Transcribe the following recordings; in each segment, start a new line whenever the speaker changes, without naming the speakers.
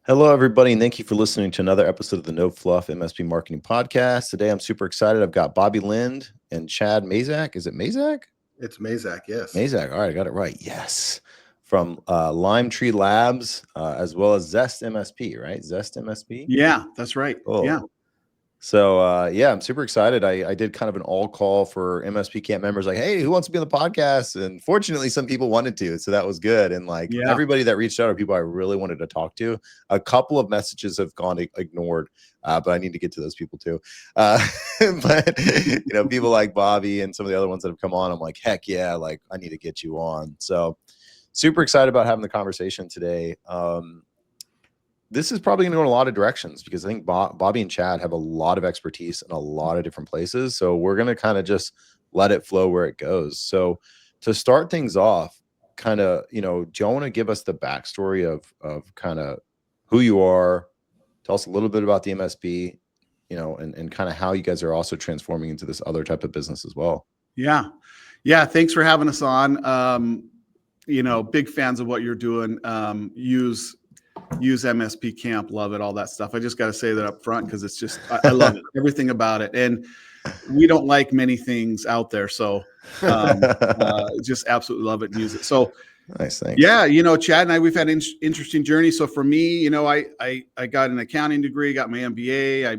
Hello, everybody, and thank you for listening to another episode of the No Fluff MSP Marketing Podcast. Today, I'm super excited. I've got Bobby Lind and Chad Mazak. Is it Mazak?
It's Mazak, yes.
Mazak. All right, I got it right. Yes. From LimeTree Labs, as well as ZEST MSP, right? ZEST MSP.
Yeah, that's right.
Cool.
Yeah.
So yeah, I'm super excited. I did kind of an all call for MSP camp members, like, hey, who wants to be on the podcast? And fortunately, some people wanted to, so that was good. And like everybody that reached out are people I really wanted to talk to. A couple of messages have gone ignored, but I need to get to those people too. But people like Bobby and some of the other ones that have come on, I'm like, heck yeah, like I need to get you on. So super excited about having the conversation today. This is probably going to go in a lot of directions because I think Bobby and Chad have a lot of expertise in a lot of different places. So we're going to kind of just let it flow where it goes. So to start things off, kind of, do you want to give us the backstory of kind of who you are? Tell us a little bit about the MSP, and kind of how you guys are also transforming into this other type of business as well.
Yeah. Yeah. Thanks for having us on. Big fans of what you're doing. Use MSP Camp, love it, all that stuff. I just got to say that up front because it's just, I love it, everything about it. And we don't like many things out there. So just absolutely love it and use it. So
nice, thanks.
Yeah, Chad and I, we've had an interesting journey. So for me, I got an accounting degree, got my MBA. I,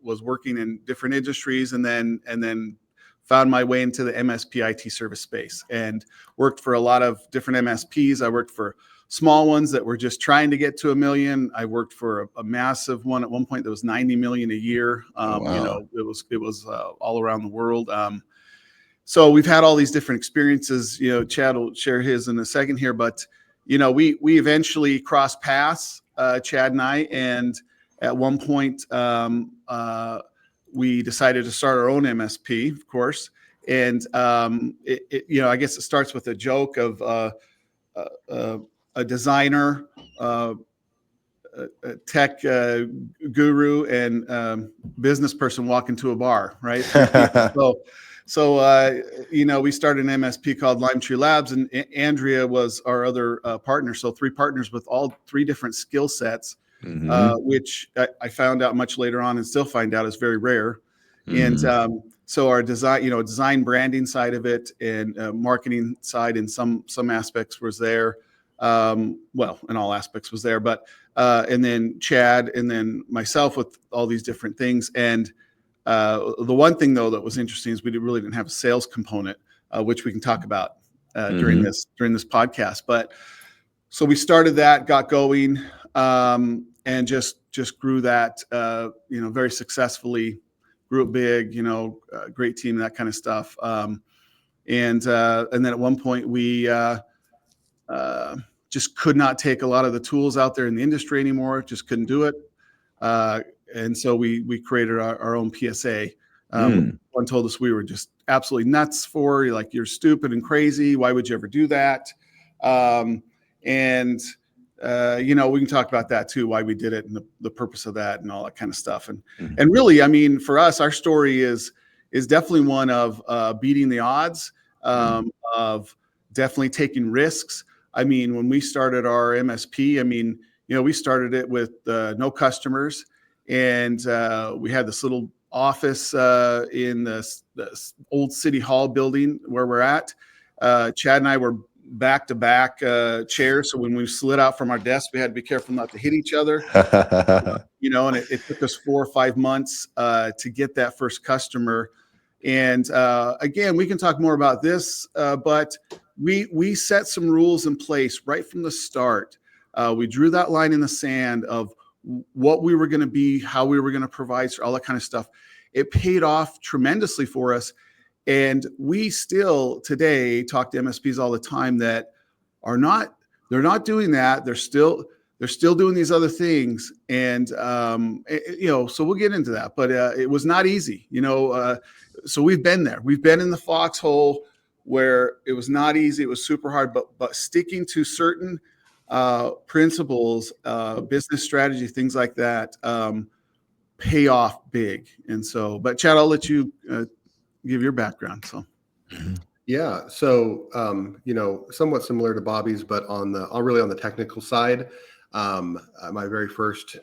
was working in different industries and then found my way into the MSP IT service space and worked for a lot of different MSPs. I worked for small ones that were just trying to get to $1 million. I worked for a massive one at one point that was $90 million a year.
Wow.
It was all around the world. So we've had all these different experiences. Chad will share his in a second here, but we eventually crossed paths, Chad and I, and at one point we decided to start our own MSP, of course. And I guess it starts with a joke of a designer, a tech guru, and business person walk into a bar, right? So we started an MSP called LimeTree Labs, and Andrea was our other partner. So 3 partners with all 3 different skill sets, which I found out much later on and still find out is very rare. And so our design branding side of it and marketing side in some aspects was there. In all aspects was there, but and then Chad and then myself with all these different things. And the one thing though that was interesting is we really didn't have a sales component, which we can talk about during this podcast. But so we started that, got going, and just grew that very successfully, grew it big, great team, that kind of stuff. And then at one point we just could not take a lot of the tools out there in the industry anymore. Just couldn't do it. And so we created our own PSA. One told us we were just absolutely nuts for, you're stupid and crazy. Why would you ever do that? We can talk about that too, why we did it and the purpose of that and all that kind of stuff. And really, I mean, for us, our story is definitely one of beating the odds, of definitely taking risks. I mean, when we started our MSP, we started it with no customers, and we had this little office in this old City Hall building where we're at. Chad and I were back-to-back chairs, so when we slid out from our desk, we had to be careful not to hit each other. And it took us 4 or 5 months to get that first customer. And again, we can talk more about this, but we set some rules in place right from the start. We drew that line in the sand of what we were going to be, how we were going to provide, all that kind of stuff. It paid off tremendously for us. And we still today talk to MSPs all the time that they're not doing that. They're still doing these other things. And, so we'll get into that, but it was not easy, so we've been there. We've been in the foxhole where it was not easy. It was super hard, but sticking to certain principles, business strategy, things like that, pay off big. And so, but Chad, I'll let you give your background. So.
Yeah. So, somewhat similar to Bobby's, but really on the technical side, My very first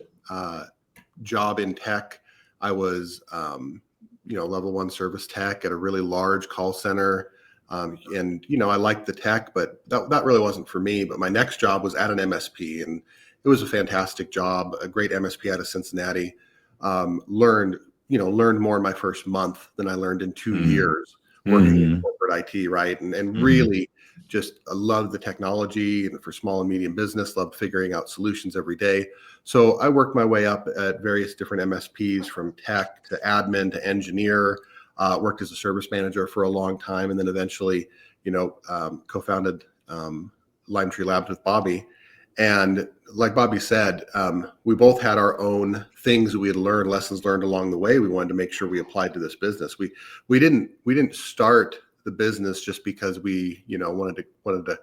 job in tech, I was, level 1 service tech at a really large call center. And, I liked the tech, but that really wasn't for me. But my next job was at an MSP, and it was a fantastic job, a great MSP out of Cincinnati. Learned more in my first month than I learned in 2 years working in corporate IT, right? And really just loved the technology, and for small and medium business, loved figuring out solutions every day. So I worked my way up at various different MSPs, from tech to admin to engineer, worked as a service manager for a long time, and then eventually, co-founded LimeTree Labs with Bobby. And like Bobby said, we both had our own things that we had learned, lessons learned along the way. We wanted to make sure we applied to this business. We didn't start the business just because we wanted to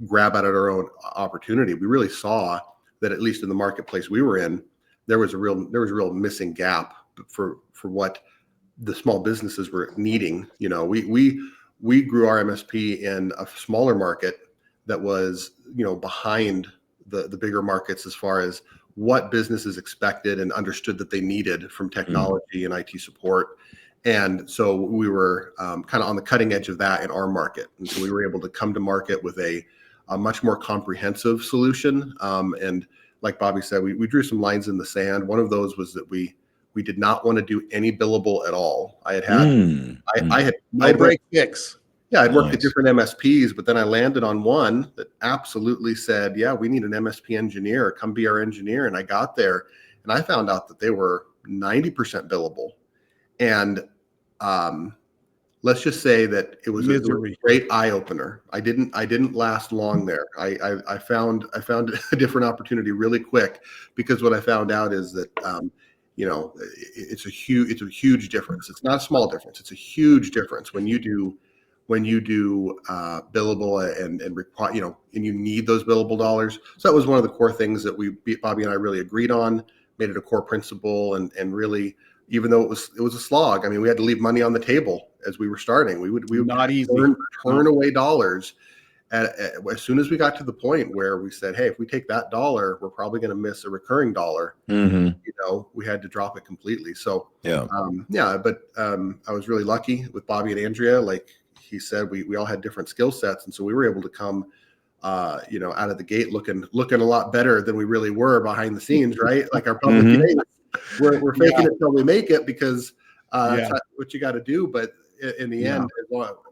grab at our own opportunity. We really saw that, at least in the marketplace we were in, there was a real missing gap for what the small businesses were needing. We grew our MSP in a smaller market that was behind the bigger markets as far as what businesses expected and understood that they needed from technology and IT support. And so we were kind of on the cutting edge of that in our market. And so we were able to come to market with a much more comprehensive solution. And like Bobby said, we drew some lines in the sand. One of those was that we did not want to do any billable at all. I had
break fix.
Yeah, I'd worked at different MSPs, but then I landed on one that absolutely said, yeah, we need an MSP engineer. Come be our engineer. And I got there and I found out that they were 90% billable. And let's just say that it was a great eye opener. I didn't last long there. I found a different opportunity really quick, because what I found out is that it's a huge difference. It's not a small difference. It's a huge difference when you do billable and require, and you need those billable dollars. So that was one of the core things that Bobby and I really agreed on, made it a core principle, and really, even though it was a slog. I mean, we had to leave money on the table as we were starting. We would
not easy
turn away dollars as soon as we got to the point where we said, hey, if we take that dollar, we're probably going to miss a recurring dollar. We had to drop it completely. So but I was really lucky with Bobby and Andrea. Like he said, we all had different skill sets, and so we were able to come out of the gate looking a lot better than we really were behind the scenes, right? Like our public face, we're faking it till we make it, because that's what you got to do. But in the end,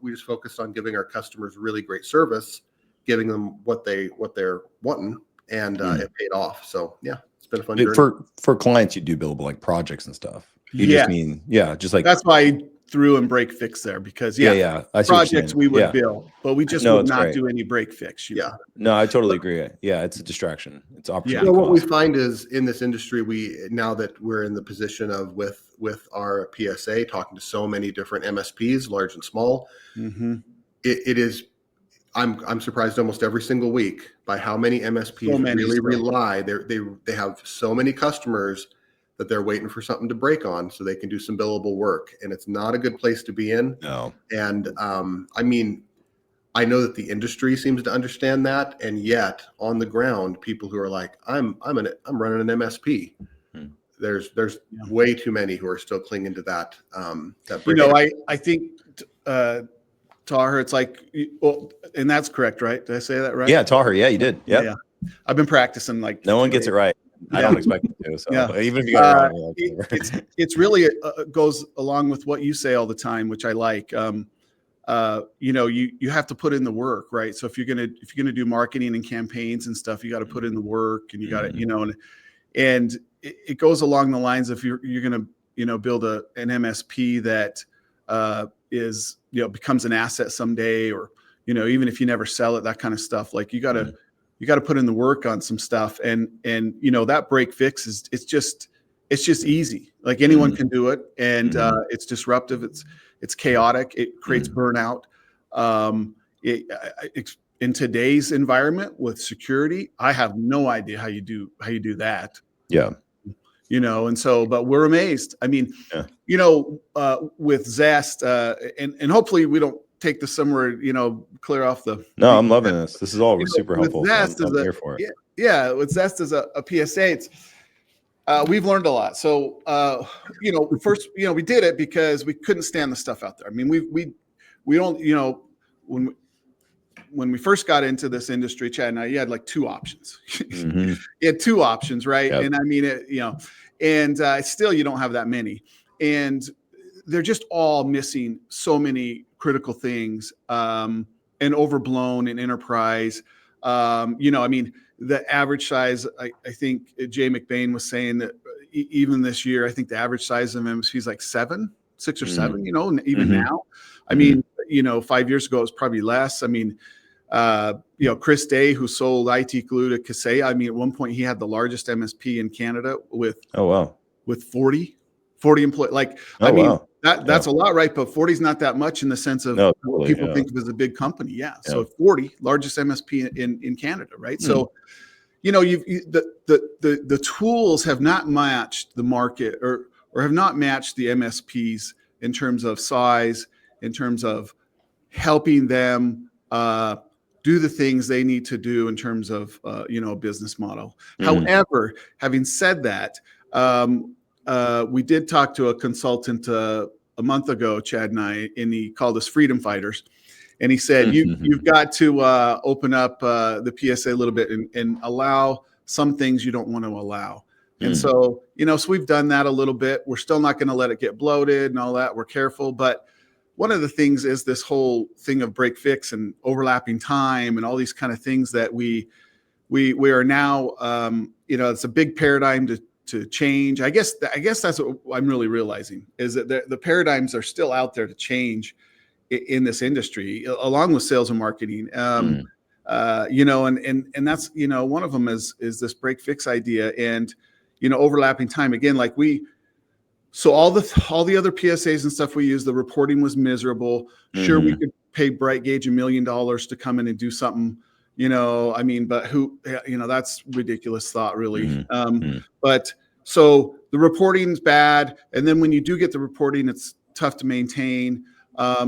we just focused on giving our customers really great service, giving them what they're wanting, and it paid off. So it's been a fun journey.
For clients, you do billable, like projects and stuff. Just like
that's why I threw in break fix there, because projects we would bill, but we just would not do any break fix.
No, I totally agree. Yeah, it's a distraction. It's opportunity.
What we find is, in this industry, now that we're in the position of with our PSA, talking to so many different MSPs, large and small, it is. I'm surprised almost every single week by how many MSPs rely. They have so many customers that they're waiting for something to break on so they can do some billable work, and it's not a good place to be in.
No.
And I mean, I know that the industry seems to understand that, and yet on the ground, people who are like, I'm running an MSP. There's way too many who are still clinging to that.
I think Tahir, it's like, and that's correct, right? Did I say that right?
Yeah, Tahir. Yeah, you did. Yep.
Yeah. I've been practicing. Like,
no one gets it right. I don't expect it to. So even if you got it wrong,
it's really goes along with what you say all the time, which I like. You have to put in the work, right? So if you're gonna do marketing and campaigns and stuff, you got to put in the work, and you got to, and it goes along the lines of you're gonna build an MSP that is becomes an asset someday, or even if you never sell it, that kind of stuff. Like you got to put in the work on some stuff, and that break fix it's just easy. Like anyone can do it, and it's disruptive. It's chaotic. It creates burnout. In today's environment with security, I have no idea how you do that.
Yeah.
And so, but we're amazed. I mean, with Zest, and hopefully we don't take this somewhere, clear off the.
No, I'm loving this. This is all super helpful.
Zest
I'm here for it.
with ZEST as a PSA, it's we've learned a lot. So first, we did it because we couldn't stand the stuff out there. I mean, we don't, when we first got into this industry, Chad and I, you had like two options. You had two options, right? Yep. And I mean, still you don't have that many, and they're just all missing so many critical things, and overblown in enterprise. I mean, the average size, I think Jay McBain was saying that even this year, I think the average size of MSP is like 6 or 7, even now. I mean, 5 years ago, it was probably less. I mean, Chris Day, who sold IT Glue to Kaseya, I mean, at one point he had the largest MSP in Canada with 40 employees. Like, that's a lot, right? But 40 is not that much in the sense of what people think of as a big company. Yeah. So 40, largest MSP in Canada, right? So, the tools have not matched the market or have not matched the MSPs in terms of size, in terms of helping them do the things they need to do in terms of a business model. However, having said that, we did talk to a consultant a month ago, Chad and I, and he called us freedom fighters. And he said, you've got to open up the PSA a little bit and allow some things you don't want to allow. And so, so we've done that a little bit. We're still not going to let it get bloated and all that. We're careful. But one of the things is this whole thing of break fix and overlapping time and all these kind of things that we are now, it's a big paradigm to change. I guess that's what I'm really realizing is that the paradigms are still out there to change in this industry, along with sales and marketing. And that's, one of them is this break fix idea and, overlapping time again, like so all the other PSAs and stuff we use, the reporting was miserable. Sure, we could pay BrightGauge $1 million to come in and do something, I mean, but that's ridiculous thought, really. But so the reporting's bad. And then when you do get the reporting, it's tough to maintain.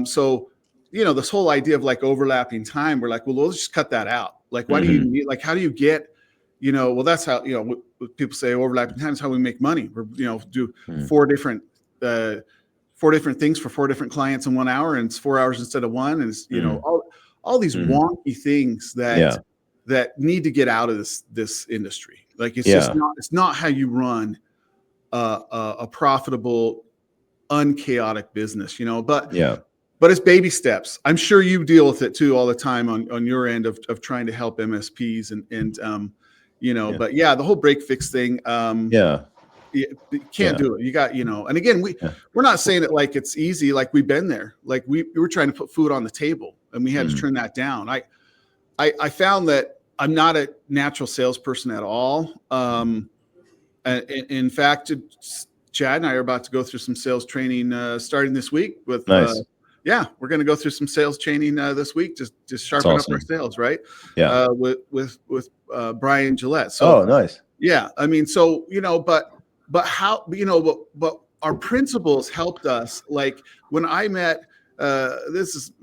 So, this whole idea of like overlapping time, we're like, well, let's just cut that out. Like, why do you need, like, how do you get, well, that's how, people say overlapping time is how we make money. We're, do 4 different things for 4 different clients in 1 hour, and it's 4 hours instead of 1. And it's, all these wonky things that need to get out of this industry. Like, it's not how you run a profitable, unchaotic business, but it's baby steps. I'm sure you deal with it too all the time on your end of trying to help MSPs and but the whole break fix thing. You can't do it. You got, and again, we're not saying it like it's easy. Like, we've been there. Like, we were trying to put food on the table and we had to turn that down. I found that I'm not a natural salesperson at all. In fact, Chad and I are about to go through some sales training starting this week with we're going to go through some sales training this week, just sharpen up our sales, right? With Brian Gillette. So
nice.
Yeah, I mean, so but how, but our principles helped us. Like, when I met, this is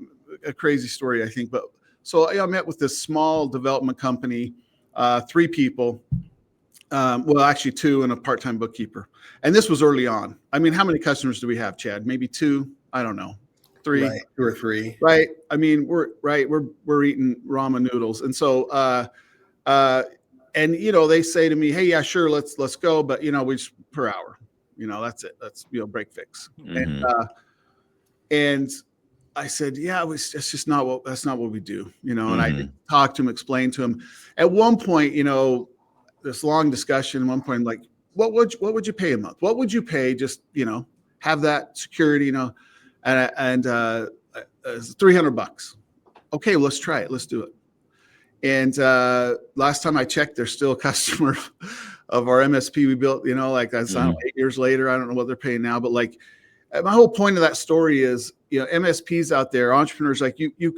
a crazy story, I think, but so I met with this small development company, 3 people, well, actually 2 and a part-time bookkeeper. And this was early on. I mean, how many customers do we have, Chad? Maybe 2? I don't know. 3,
right, 2 or 3.
Right. I mean, we're eating ramen noodles. And so, and they say to me, hey, yeah, sure, let's go. But, we just per hour, that's it. That's, break fix. And I said, yeah, that's just not what we do, and I talked to him, explained to him. At one point, this long discussion, at one point, like, what would you pay a month? What would you pay? Just, have that security, and $300. Okay, well, let's try it. Let's do it. And last time I checked, they're still a customer of our MSP we built, like that's 8 years later. I don't know what they're paying now, but like, my whole point of that story is, MSPs out there, entrepreneurs, like you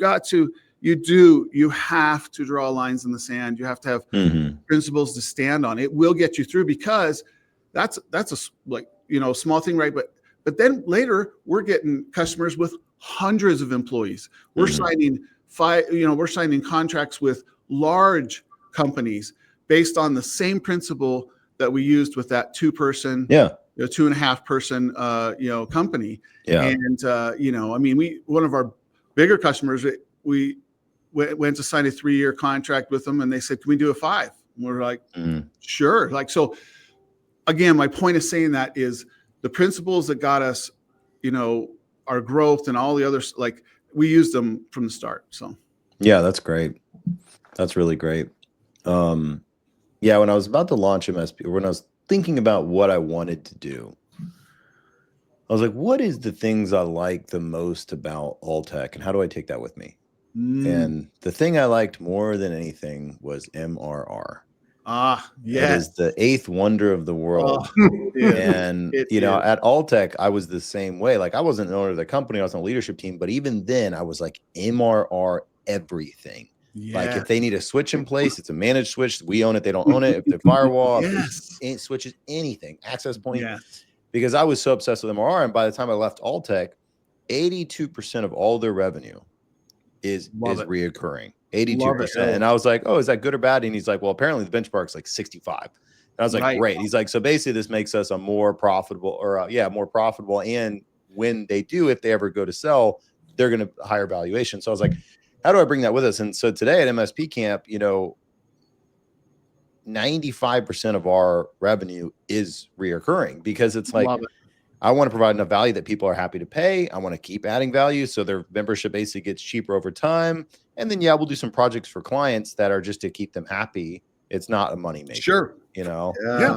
have to draw lines in the sand. You have to have principles to stand on. It will get you through, because that's a small thing, right? But then later we're getting customers with hundreds of employees. We're signing we're signing contracts with large companies based on the same principle that we used with that 2-person, 2.5 person, company.
Yeah.
And, I mean, one of our bigger customers, we went to sign a 3-year contract with them, and they said, can we do a 5? And we're like, sure. Like, so again, my point of saying that is the principles that got us, our growth and all the others, like we used them from the start. So.
Yeah, that's great. That's really great. Yeah, when I was about to launch MSP, or when I was thinking about what I wanted to do, I was like, what is the things I like the most about Alltech, and how do I take that with me? And the thing I liked more than anything was MRR.
Yeah.
It is the 8th wonder of the world. And, at Alltech, I was the same way. Like, I wasn't an owner of the company. I was on the leadership team. But even then, I was like, MRR everything. Like, if they need a switch in place, it's a managed switch. We own it. They don't own it. If the firewall, if switches, anything, access point. Because I was so obsessed with MRR. And by the time I left Alltech, 82% of all their revenue is reoccurring. 82%. And I was like, oh, is that good or bad? And he's like, well, apparently the benchmark's like 65. And I was like, great. He's like, so basically this makes us a more profitable, or more profitable. And when they do, if they ever go to sell, they're going to higher valuation. So I was like, how do I bring that with us? And so today at MSP Camp, 95% of our revenue is reoccurring, because it's like, I want to provide enough value that people are happy to pay. I want to keep adding value, so their membership basically gets cheaper over time. And then, we'll do some projects for clients that are just to keep them happy. It's not a money maker.
Sure.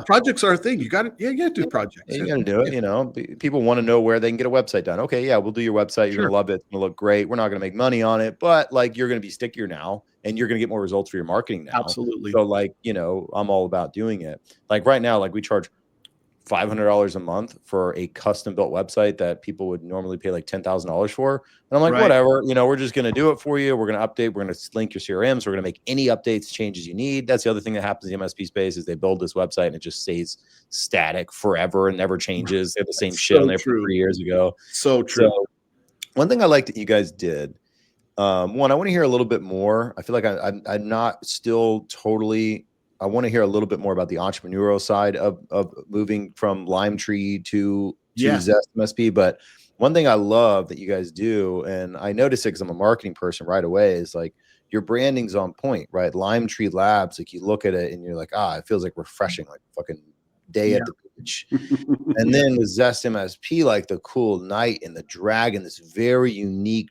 Projects are a thing. You got to, you got to do projects.
You got to do it. People want to know where they can get a website done. Okay, we'll do your website. You're going to love it. It's going to look great. We're not going to make money on it, but like, you're going to be stickier now, and you're going to get more results for your marketing now.
Absolutely.
So like, I'm all about doing it. Like right now, like we charge $500 a month for a custom built website that people would normally pay like $10,000 for. And I'm like, whatever, we're just going to do it for you. We're going to update. We're going to link your CRMs. We're going to make any updates, changes you need. That's the other thing that happens in the MSP space, is they build this website and it just stays static forever and never changes. They have the same shit on there from 3 years ago.
So true.
So one thing I like that you guys did, one, I want to hear a little bit more. I feel like I'm not still totally, I want to hear a little bit more about the entrepreneurial side of moving from LimeTree to ZEST MSP. But one thing I love that you guys do, and I noticed it because I'm a marketing person right away, is like your branding's on point, right? LimeTree Labs, like you look at it and you're like, it feels like refreshing, like fucking day at the beach. And then with ZEST MSP, like the cool knight and the dragon, this very unique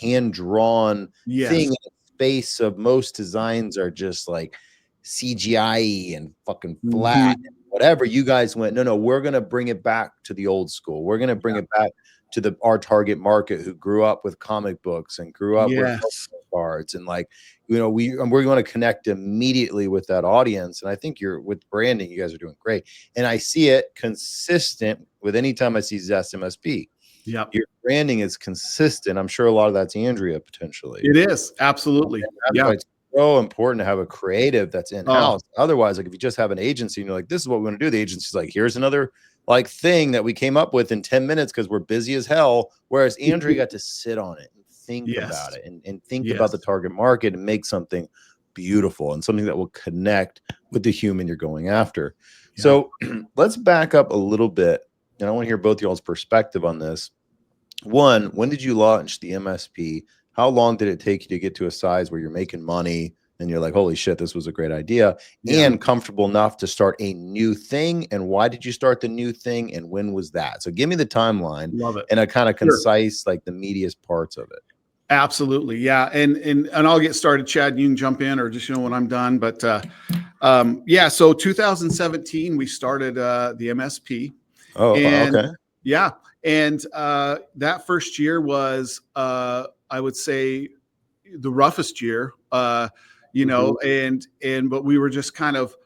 hand-drawn thing in the space of most designs are just like CGI and fucking flat and whatever. You guys went, no, we're going to bring it back to the old school. We're going to bring it back to our target market, who grew up with comic books and grew up with cards. And like, we're going to connect immediately with that audience. And I think with branding, you guys are doing great. And I see it consistent with any time I see ZEST MSP. Your branding is consistent. I'm sure a lot of that's Andrea potentially.
It is. Absolutely.
It's so important to have a creative that's in-house. Otherwise, like if you just have an agency and you're like, this is what we want to do, the agency's like, here's another like thing that we came up with in 10 minutes because we're busy as hell. Whereas Andrea got to sit on it and think about it and think about the target market and make something beautiful and something that will connect with the human you're going after. So let's back up a little bit. And I want to hear both y'all's perspective on this. One, when did you launch the MSP? How long did it take you to get to a size where you're making money and you're like, holy shit, this was a great idea, and comfortable enough to start a new thing? And why did you start the new thing? And when was that? So give me the timeline.
Love it.
And a kind of concise, like the meatiest parts of it.
Absolutely. Yeah. And I'll get started, Chad. You can jump in or just, when I'm done. But so 2017, we started the MSP.
Okay.
Yeah. And that first year was, I would say, the roughest year, but we were just kind of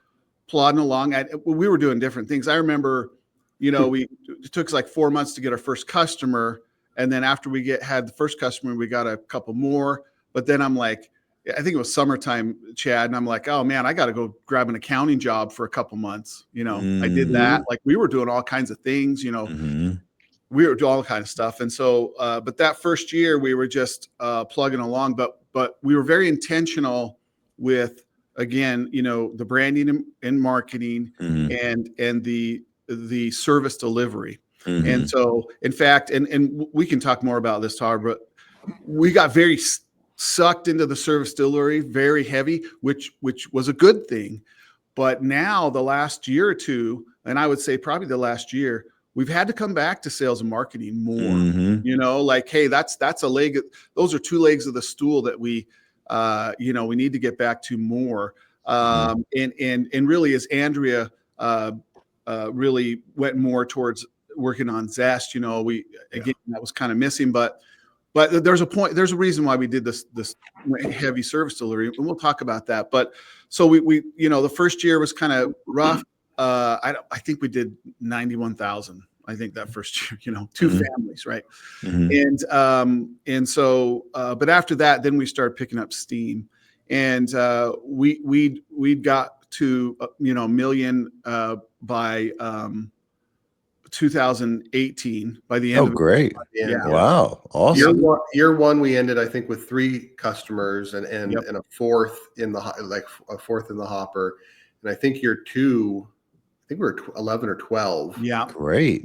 plodding along. We were doing different things. I remember, it took us like 4 months to get our first customer. And then after we had the first customer, we got a couple more. But then I'm like, I think it was summertime, Chad. And I'm like, oh man, I got to go grab an accounting job for a couple months. I did that. Like we were doing all kinds of things, we were doing all kinds of stuff. And so, but that first year we were just plugging along, but we were very intentional with again, the branding and marketing and the service delivery. And so, in fact, and we can talk more about this, Todd, but we got very sucked into the service delivery, very heavy, which was a good thing. But now the last year or two, and I would say probably the last year, we've had to come back to sales and marketing more. Like, hey, that's a leg. Those are two legs of the stool that we need to get back to more. And really, as Andrea really went more towards working on ZEST, that was kind of missing, but there's a reason why we did this heavy service delivery, and we'll talk about that. But so we the first year was kind of rough. I think we did 91,000. I think that first year, two families, right? And so, but after that, then we started picking up steam, and we got to $1 million by 2018 by the end.
Oh, great!
Yeah.
Wow, awesome.
Year one, we ended, I think, with 3 customers and a fourth in the hopper. And I think year 2, I think we were 11 or 12.
Yeah,
great.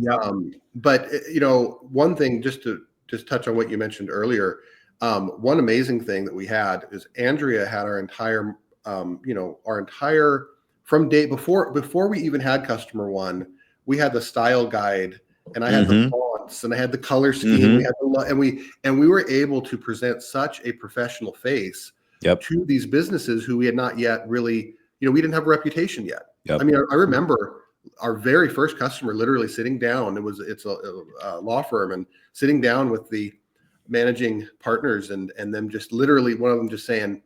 But one thing, just to touch on what you mentioned earlier, one amazing thing that we had is Andrea had our entire from day before we even had customer one. We had the style guide, and I had the fonts, and I had the color scheme. We had we were able to present such a professional face to these businesses who we had not yet really, we didn't have a reputation yet. I mean, I remember our very first customer literally sitting down. It's a law firm, and sitting down with the managing partners and them just literally, one of them just saying,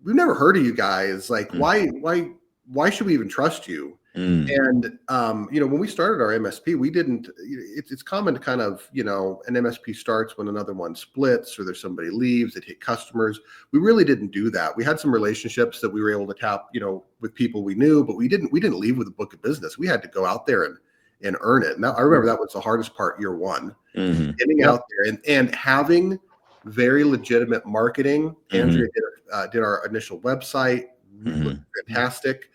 "We've never heard of you guys. Like, why should we even trust you?" And when we started our MSP, we didn't. It's common to kind of an MSP starts when another one splits or there's somebody leaves. It hit customers. We really didn't do that. We had some relationships that we were able to tap, with people we knew, but we didn't leave with a book of business. We had to go out there and earn it. Now I remember that was the hardest part, year one, getting out there and having very legitimate marketing. Andrea did our initial website, fantastic.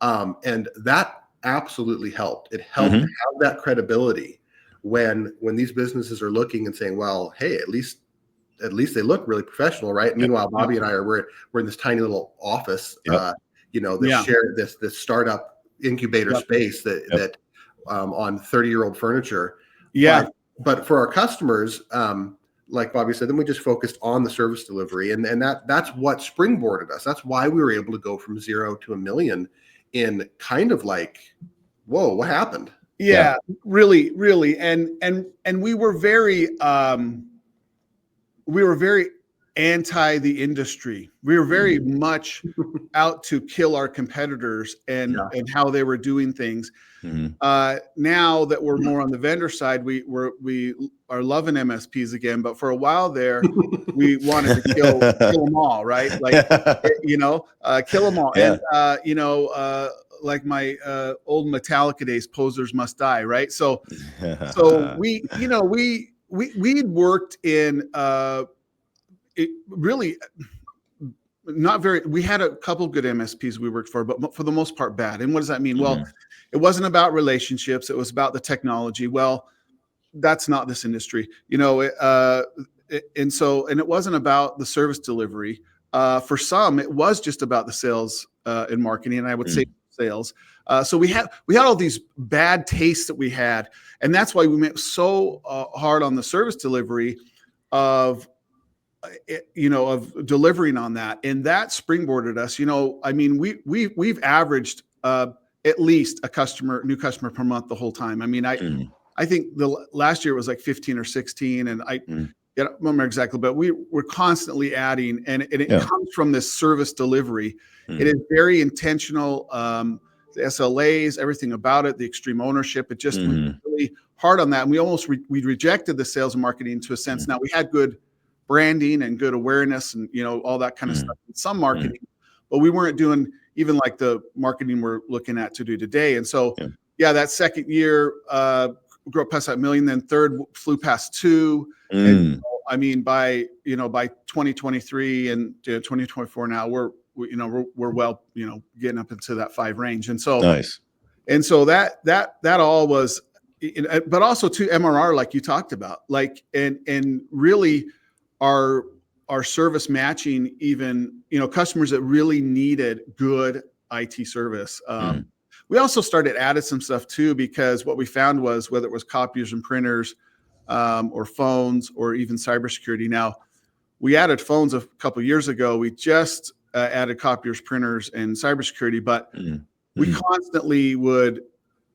And that absolutely helped. It helped to have that credibility when these businesses are looking and saying, well, hey, at least they look really professional, right? Meanwhile, Bobby and I we're in this tiny little office, share this startup incubator space that on 30-year-old furniture. But for our customers, like Bobby said, then we just focused on the service delivery, and that's what springboarded us. That's why we were able to go from 0 to $1 million in kind of like, whoa, what happened?
Yeah, really. And we were very anti the industry. We were very much out to kill our competitors and how they were doing things. Now that we're more on the vendor side, we are loving MSPs again. But for a while there, we wanted to kill them all, right? Like, kill them all. And like my old Metallica days, posers must die, right? So we'd worked in really not very. We had a couple good MSPs we worked for, but for the most part, bad. And what does that mean? Well, it wasn't about relationships. It was about the technology. Well, that's not this industry, and it wasn't about the service delivery. For some, it was just about the sales and marketing, and I would say sales. So we had all these bad tastes that we had, and that's why we went so hard on the service delivery of delivering on that, and that springboarded us. I mean, we've averaged at least a new customer per month the whole time. I mean, I think the last year it was like 15 or 16, and I don't remember exactly, but we're constantly adding, and it comes from this service delivery. It is very intentional. The SLAs, everything about it, the extreme ownership, it just went really hard on that. And we rejected the sales and marketing to a sense. Now we had good branding and good awareness and, all that kind of stuff, and some marketing, but we weren't doing even like the marketing we're looking at to do today. And so, that second year, grew up past that $1 million, then third flew past 2. And, I mean, by 2023 and 2024 now, we're well, getting up into that 5 range. And so,
nice.
And so that all was, but also to MRR, like you talked about, like, and really our service matching, even, customers that really needed good IT service. We also started adding some stuff too, because what we found was, whether it was copiers and printers, or phones, or even cybersecurity. Now, we added phones a couple of years ago. We just added copiers, printers, and cybersecurity, but we constantly would,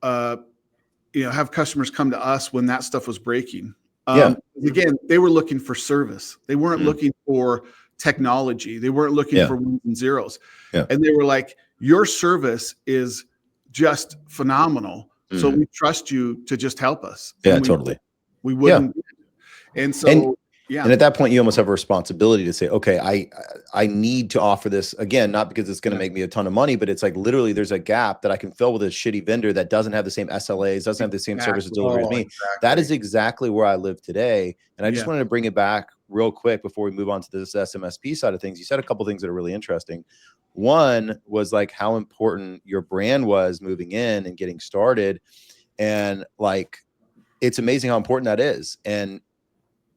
have customers come to us when that stuff was breaking. Again, they were looking for service. They weren't looking for technology. They weren't looking for ones and zeros. And they were like, your service is just phenomenal. So we trust you to just help us.
Yeah, totally.
We wouldn't. And so,
and at that point, you almost have a responsibility to say, okay, I need to offer this, again, not because it's going to make me a ton of money, but it's like, literally, there's a gap that I can fill with a shitty vendor that doesn't have the same SLAs, doesn't have the same services delivery as me. Exactly. That is exactly where I live today. And I just wanted to bring it back real quick before we move on to this ZEST MSP side of things. You said a couple of things that are really interesting. One was like how important your brand was moving in and getting started. And like, it's amazing how important that is. And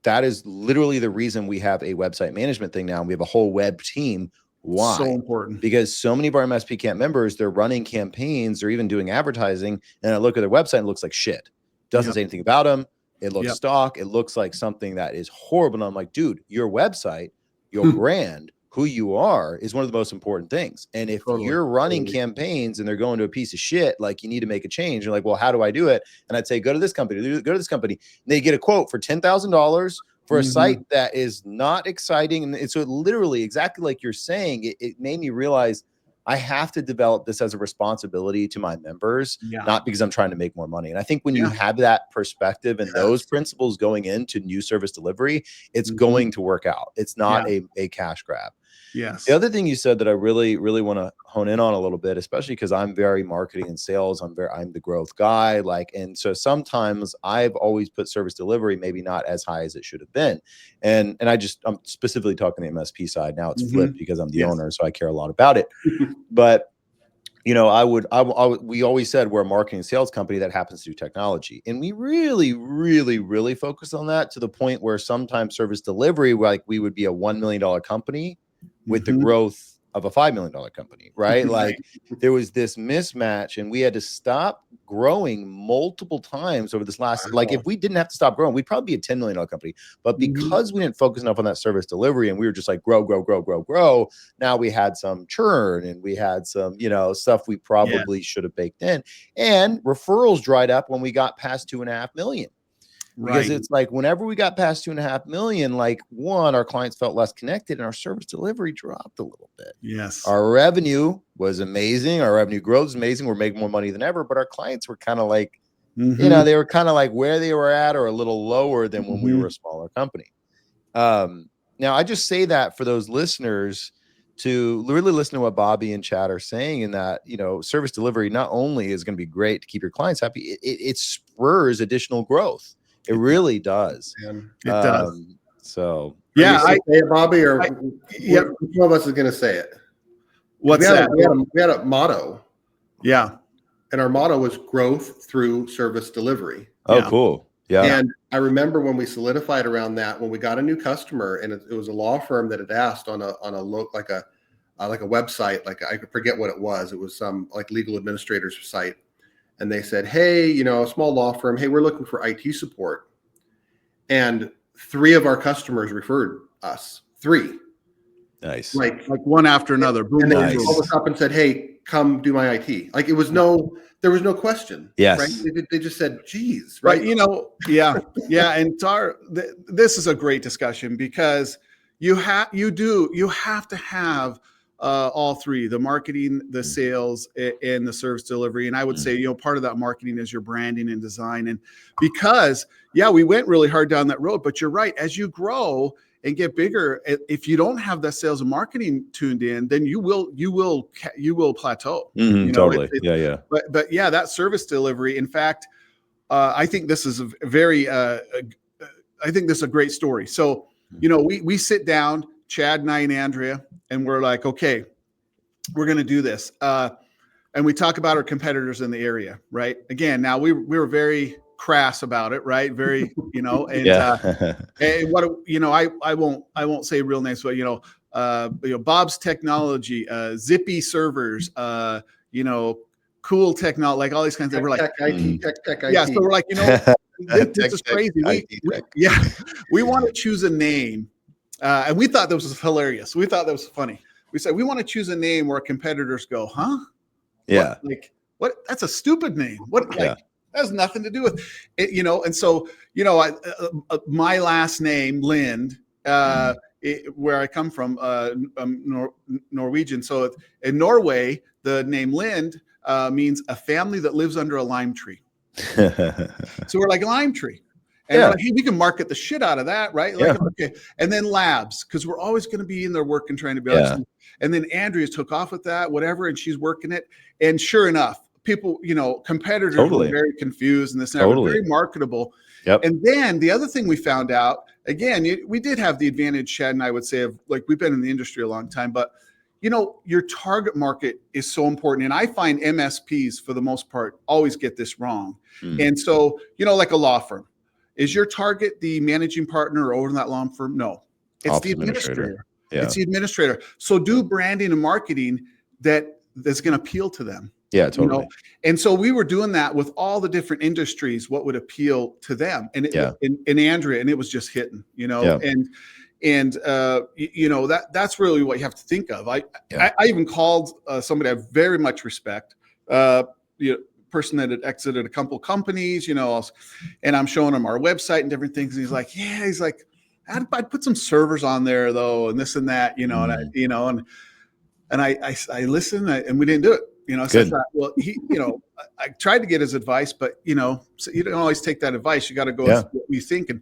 that is literally the reason we have a website management thing now. We have a whole web team. Why?
So important.
Because so many of our MSP camp members, they're running campaigns, they're even doing advertising, and I look at their website and it looks like shit. Doesn't say anything about them. It looks stock. It looks like something that is horrible. And I'm like, dude, your website, your brand, who you are is one of the most important things. And if you're running campaigns and they're going to a piece of shit, like, you need to make a change. You're like, well, how do I do it? And I'd say, go to this company, go to this company. And they get a quote for $10,000 for a site that is not exciting. And so it literally, exactly like you're saying, it made me realize I have to develop this as a responsibility to my members, not because I'm trying to make more money. And I think when you have that perspective and those principles going into new service delivery, it's going to work out. It's not a cash grab.
Yes.
The other thing you said that I really, really want to hone in on a little bit, especially because I'm very marketing and sales. I'm the growth guy. And so sometimes I've always put service delivery maybe not as high as it should have been. And I'm specifically talking the MSP side. Now it's flipped because I'm the owner, so I care a lot about it. But we always said we're a marketing and sales company that happens to do technology. And we really, really, really focus on that to the point where sometimes service delivery, like, we would be a $1 million company with the growth of a $5 million company, right? Like, there was this mismatch, and we had to stop growing multiple times over this last, like, if we didn't have to stop growing, we'd probably be a $10 million company. But because we didn't focus enough on that service delivery, and we were just like, grow, now we had some churn, and we had some, stuff we probably should have baked in. And referrals dried up when we got past 2.5 million. Because it's like, whenever we got past 2.5 million, like, one, our clients felt less connected, and our service delivery dropped a little bit.
Yes.
Our revenue was amazing. Our revenue growth is amazing. We're making more money than ever, but our clients were kind of like, they were kind of like where they were at, or a little lower than when we were a smaller company. Now, I just say that for those listeners to really listen to what Bobby and Chad are saying, in that, service delivery not only is going to be great to keep your clients happy, it spurs additional growth. It really does.
It
does.
So
I say it, Bobby, or which one of us is going to say it?
What's that?
We had a motto.
Yeah.
And our motto was growth through service delivery.
Oh, cool. Yeah.
And I remember when we solidified around that, when we got a new customer, and it was a law firm that had asked on a website, like, I forget what it was. It was some like legal administrator's site. And they said, hey, a small law firm, hey, we're looking for IT support. And 3 of our customers referred us. 3.
Nice.
Like
one after another.
And they called us up and said, hey, come do my IT. Like, there was no question.
Yes.
Right? They just said, geez.
Right. Yeah. And this is a great discussion, because you have to have all 3, the marketing, the sales, and the service delivery. And I would say, part of that marketing is your branding and design. And because, we went really hard down that road, but you're right. As you grow and get bigger, if you don't have that sales and marketing tuned in, then you will plateau.
Totally.
But that service delivery, in fact, I think this is I think this is a great story. So, we sit down, Chad and I and Andrea, and we're like, okay, we're going to do this. And we talk about our competitors in the area, right? Again, now we were very crass about it, right? Very, you know, and, and what, you know, I won't say real names, but, you know, Bob's Technology, Zippy Servers, you know, Cool Technology, like all these kinds of, we're like,
tech IT, tech IT.
yeah. So we're like, you know, this is crazy. We want to choose a name. And we thought this was hilarious. We thought that was funny. We said, we want to choose a name where competitors go, huh?
Yeah.
What? Like, what? That's a stupid name. What? Like, that has nothing to do with it, you know? And so, you know, my last name, Lind, where I come from, Norwegian. So in Norway, the name Lind means a family that lives under a lime tree. So we're like, lime tree. And we're like, hey, we can market the shit out of that, right? Like, okay. And then labs, because we're always going to be in there working, trying to be excellent. And then Andrea took off with that, whatever, and she's working it. And sure enough, people, you know, competitors were very confused and this and that, but very marketable. And then the other thing we found out, again, we did have the advantage, Shad and I would say, of like, we've been in the industry a long time, but you know, your target market is so important. And I find MSPs, for the most part, always get this wrong. And so, you know, like a law firm, is your target the managing partner or owner of that law firm? No, it's the administrator. It's the administrator. So do branding and marketing that's going to appeal to them.
Yeah, totally.
You know? And so we were doing that with all the different industries, what would appeal to them. And and Andrea, and it was just hitting, you know, and you know, that's really what you have to think of. I even called somebody I very much respect, you know, person that had exited a couple companies, you know, and I'm showing him our website and different things. And he's like, yeah, he's like, I'd put some servers on there though, and this and that, you know, and I, you know, and I listened and we didn't do it, you know. So I thought, well, he, you know, I tried to get his advice, but you know, so you don't always take that advice. You got to go with what you think. And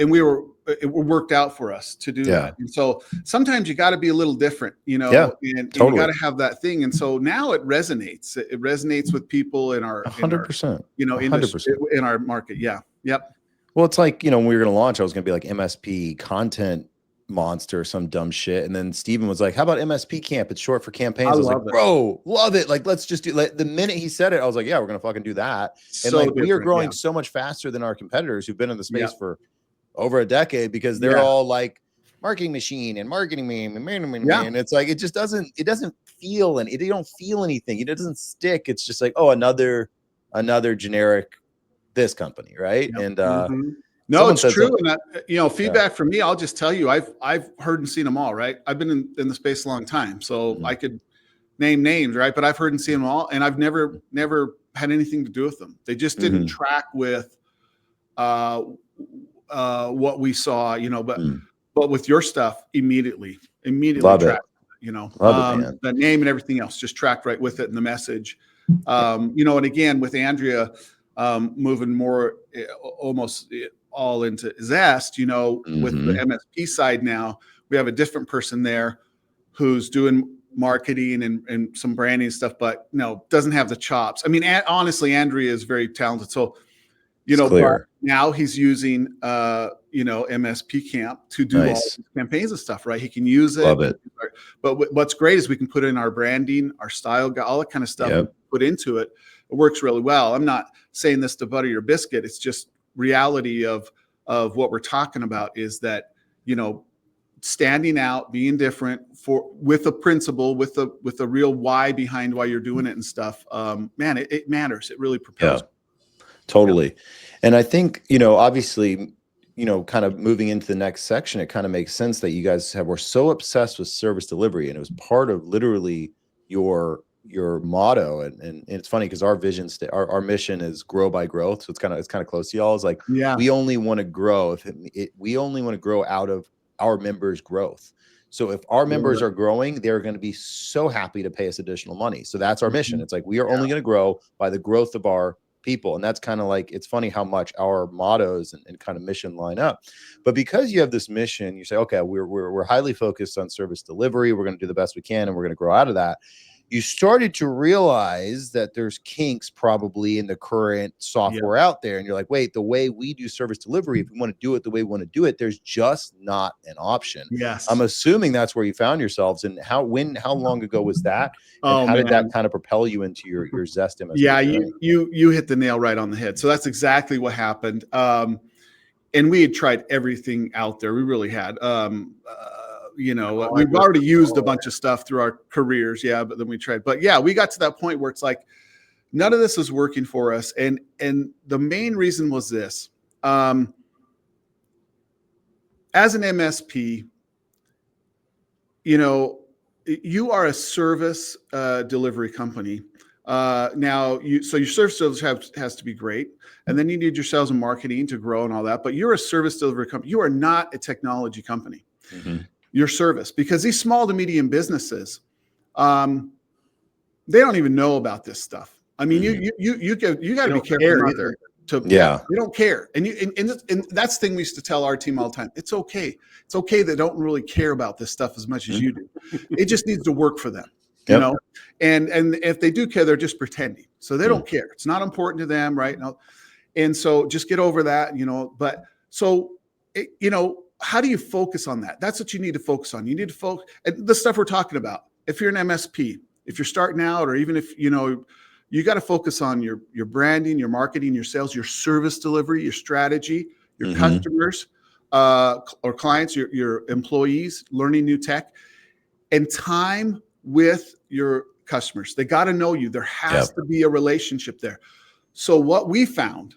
it worked out for us to do that. And so sometimes you got to be a little different, you know, and you got to have that thing. And so now it resonates. It resonates with people in our
100%,
you know, in our market. Yeah. Yep.
Well, it's like, you know, when we were going to launch, I was going to be like MSP content monster, some dumb shit. And then Steven was like, how about MSP camp? It's short for campaigns. I was like, bro, love it. Like, let's just do, like, the minute he said it, I was like, yeah, we're going to fucking do that. And like, we are growing so much faster than our competitors who've been in the space for over a decade, because they're all like marketing machine and marketing meme and it's like, it just doesn't feel, and you don't feel anything. It doesn't stick. It's just like, oh, another generic this company, right? And
no, it's true. And you know, feedback from me, I'll just tell you, I've heard and seen them all, right? I've been in the space a long time, so I could name names, right? But I've heard and seen them all, and I've never had anything to do with them. They just didn't track with what we saw, you know, but with your stuff, immediately tracked, you know, the name and everything else just tracked right with it, and the message, you know. And again, with Andrea moving more almost all into ZEST, you know, with the MSP side now, we have a different person there who's doing marketing and some branding stuff, but no, doesn't have the chops. I mean, honestly, Andrea is very talented. So, you know, but now he's using, you know, MSP Camp to do all these campaigns and stuff, right? He can use it.
Love it.
But what's great is we can put in our branding, our style, all that kind of stuff, put into it. It works really well. I'm not saying this to butter your biscuit. It's just reality of what we're talking about, is that, you know, standing out, being different with a principle, with a real why behind why you're doing it and stuff. Man, it matters. It really propels.
Totally. And I think, you know, obviously, you know, kind of moving into the next section, it kind of makes sense that you guys were so obsessed with service delivery, and it was part of literally your motto. And it's funny because our vision, our mission is grow by growth. So it's kind of close to y'all. It's like, we only want to grow we only want to grow out of our members' growth. So if our members are growing, they're going to be so happy to pay us additional money. So that's our mission. It's like, we are only going to grow by the growth of our people. And that's kind of like, it's funny how much our mottos and kind of mission line up. But because you have this mission, you say, okay, we're highly focused on service delivery. We're going to do the best we can, and we're going to grow out of that. you started to realize that there's kinks probably in the current software out there. And you're like, wait, the way we do service delivery, if we want to do it the way we want to do it, there's just not an option.
Yes.
I'm assuming that's where you found yourselves. And how long ago was that? And how did that kind of propel you into your ZEST MSP?
Yeah, you hit the nail right on the head. So that's exactly what happened. And we had tried everything out there. We really had. You know, we've already used a bunch of stuff through our careers. Yeah, but then we tried. But yeah, we got to that point where it's like, none of this is working for us. And the main reason was this. As an MSP, you know, you are a service delivery company. So your service delivery has to be great. And then you need your sales and marketing to grow and all that. But you're a service delivery company. You are not a technology company. Your service, because these small to medium businesses, they don't even know about this stuff. I mean, you got to be careful either. They don't care, and that's the thing we used to tell our team all the time. It's okay. It's okay they don't really care about this stuff as much as you do. It just needs to work for them, you know. And if they do care, they're just pretending. So they don't care. It's not important to them, right? No. And so just get over that, you know. But so you know. How do you focus on that? That's what you need to focus on. You need to focus and the stuff we're talking about. If you're an MSP, if you're starting out, or even if, you know, you got to focus on your branding, your marketing, your sales, your service delivery, your strategy, your customers or clients, your employees, learning new tech, and time with your customers. They got to know you. There has to be a relationship there. So what we found,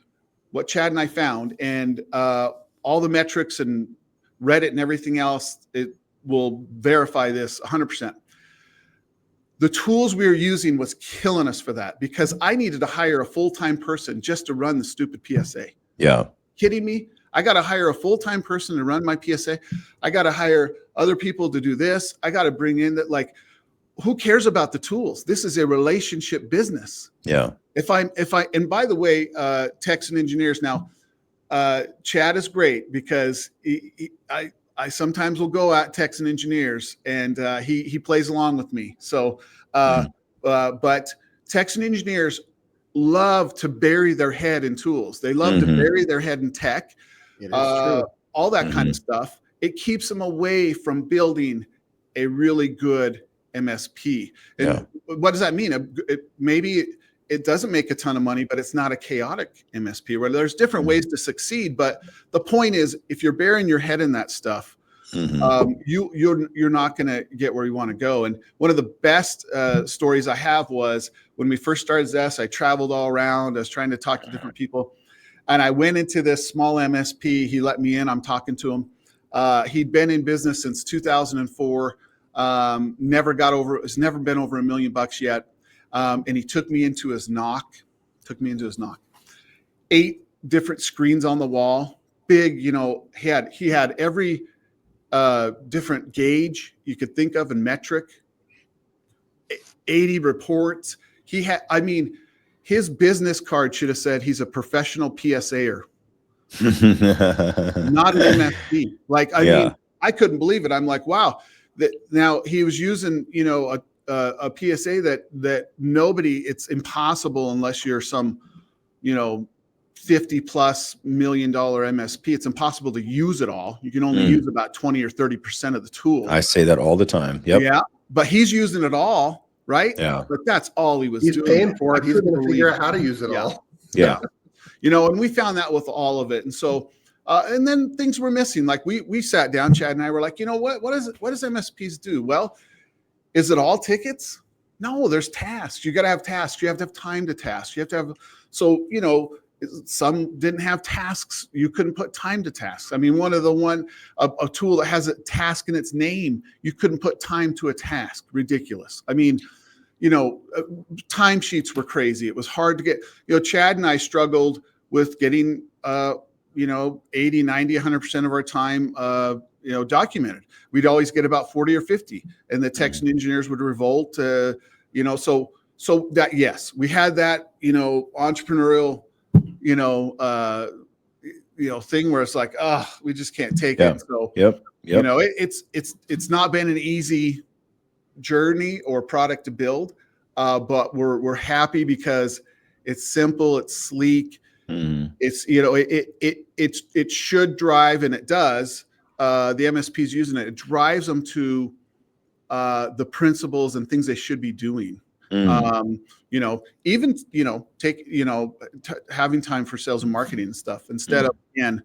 what Chad and I found, and all the metrics and Reddit and everything else, it will verify this 100%. The tools we were using was killing us for that, because I needed to hire a full-time person just to run the stupid PSA.
Yeah.
Kidding me? I got to hire a full-time person to run my PSA. I got to hire other people to do this. I got to bring in that, like, who cares about the tools? This is a relationship business.
Yeah.
And by the way, techs and engineers now, Chad is great because I sometimes will go at techs and engineers, and he plays along with me. So, but techs and engineers love to bury their head in tools. They love to bury their head in tech, all that kind of stuff. It keeps them away from building a really good MSP. And what does that mean? Maybe it doesn't make a ton of money, but it's not a chaotic MSP where there's different ways to succeed. But the point is, if you're burying your head in that stuff, you're not going to get where you want to go. And one of the best stories I have was when we first started ZEST. I traveled all around. I was trying to talk to different people, and I went into this small MSP. He let me in. I'm talking to him. He'd been in business since 2004. It's never been over $1 million yet. And he took me into his NOC. 8 different screens on the wall, big, you know, he had every different gauge you could think of and metric, 80 reports. His business card should have said he's a professional PSAer, not an MSP. Like, I mean, I couldn't believe it. I'm like, wow. Now he was using, you know, a PSA that nobody, it's impossible unless you're some, you know, $50+ million MSP. It's impossible to use it all. You can only use about 20 or 30% of the tool.
I say that all the time. Yep.
Yeah. But he's using it all, right?
Yeah.
But that's all he was
doing. He's paying for it. He's going to figure out how to use it all.
Yeah.
You know, and we found that with all of it. And so, and then things were missing. Like we sat down, Chad and I were like, you know, what does MSPs do? Well, is it all tickets? No, there's tasks. You got to have tasks. You have to have time to task. You have to have, so, you know, some didn't have tasks. You couldn't put time to tasks. I mean, a tool that has a task in its name, you couldn't put time to a task. Ridiculous. I mean, you know, timesheets were crazy. It was hard to get, you know, Chad and I struggled with getting, you know, 80, 90, 100% of our time, you know, documented. We'd always get about 40 or 50, and the techs and engineers would revolt, you know, so that, yes, we had that, you know, entrepreneurial, you know, thing where it's like, we just can't take it. So, you know, it's not been an easy journey or product to build. but we're happy because it's simple, it's sleek. It's, you know, it should drive, and it does. The MSPs using it, it drives them to the principles and things they should be doing. You know, even, you know, take, you know, having time for sales and marketing and stuff instead of, again,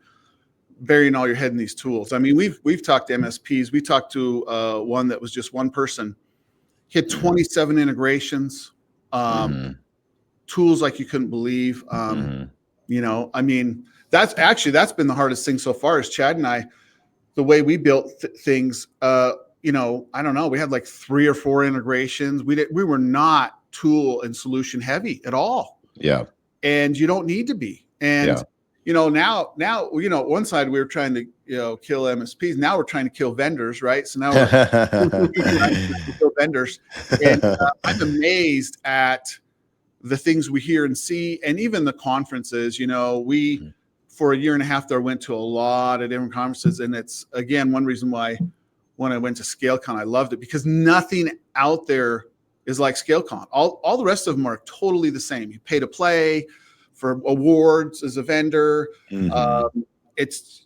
burying all your head in these tools. I mean, we've talked to MSPs. We talked to one that was just one person. He had 27 integrations, tools like you couldn't believe. You know, I mean, that's been the hardest thing so far is Chad and I, the way we built things. You know, I don't know, we had like 3 or 4 integrations. We were not tool and solution heavy at all.
Yeah.
And you don't need to be. And you know, now, you know, one side we were trying to, you know, kill MSPs. Now we're trying to kill vendors, right? So now we're trying to kill vendors. And I'm amazed at the things we hear and see, and even the conferences. You know, we for a year and a half there went to a lot of different conferences, and it's again one reason why when I went to ScaleCon I loved it, because nothing out there is like ScaleCon. All the rest of them are totally the same. You pay to play for awards as a vendor. It's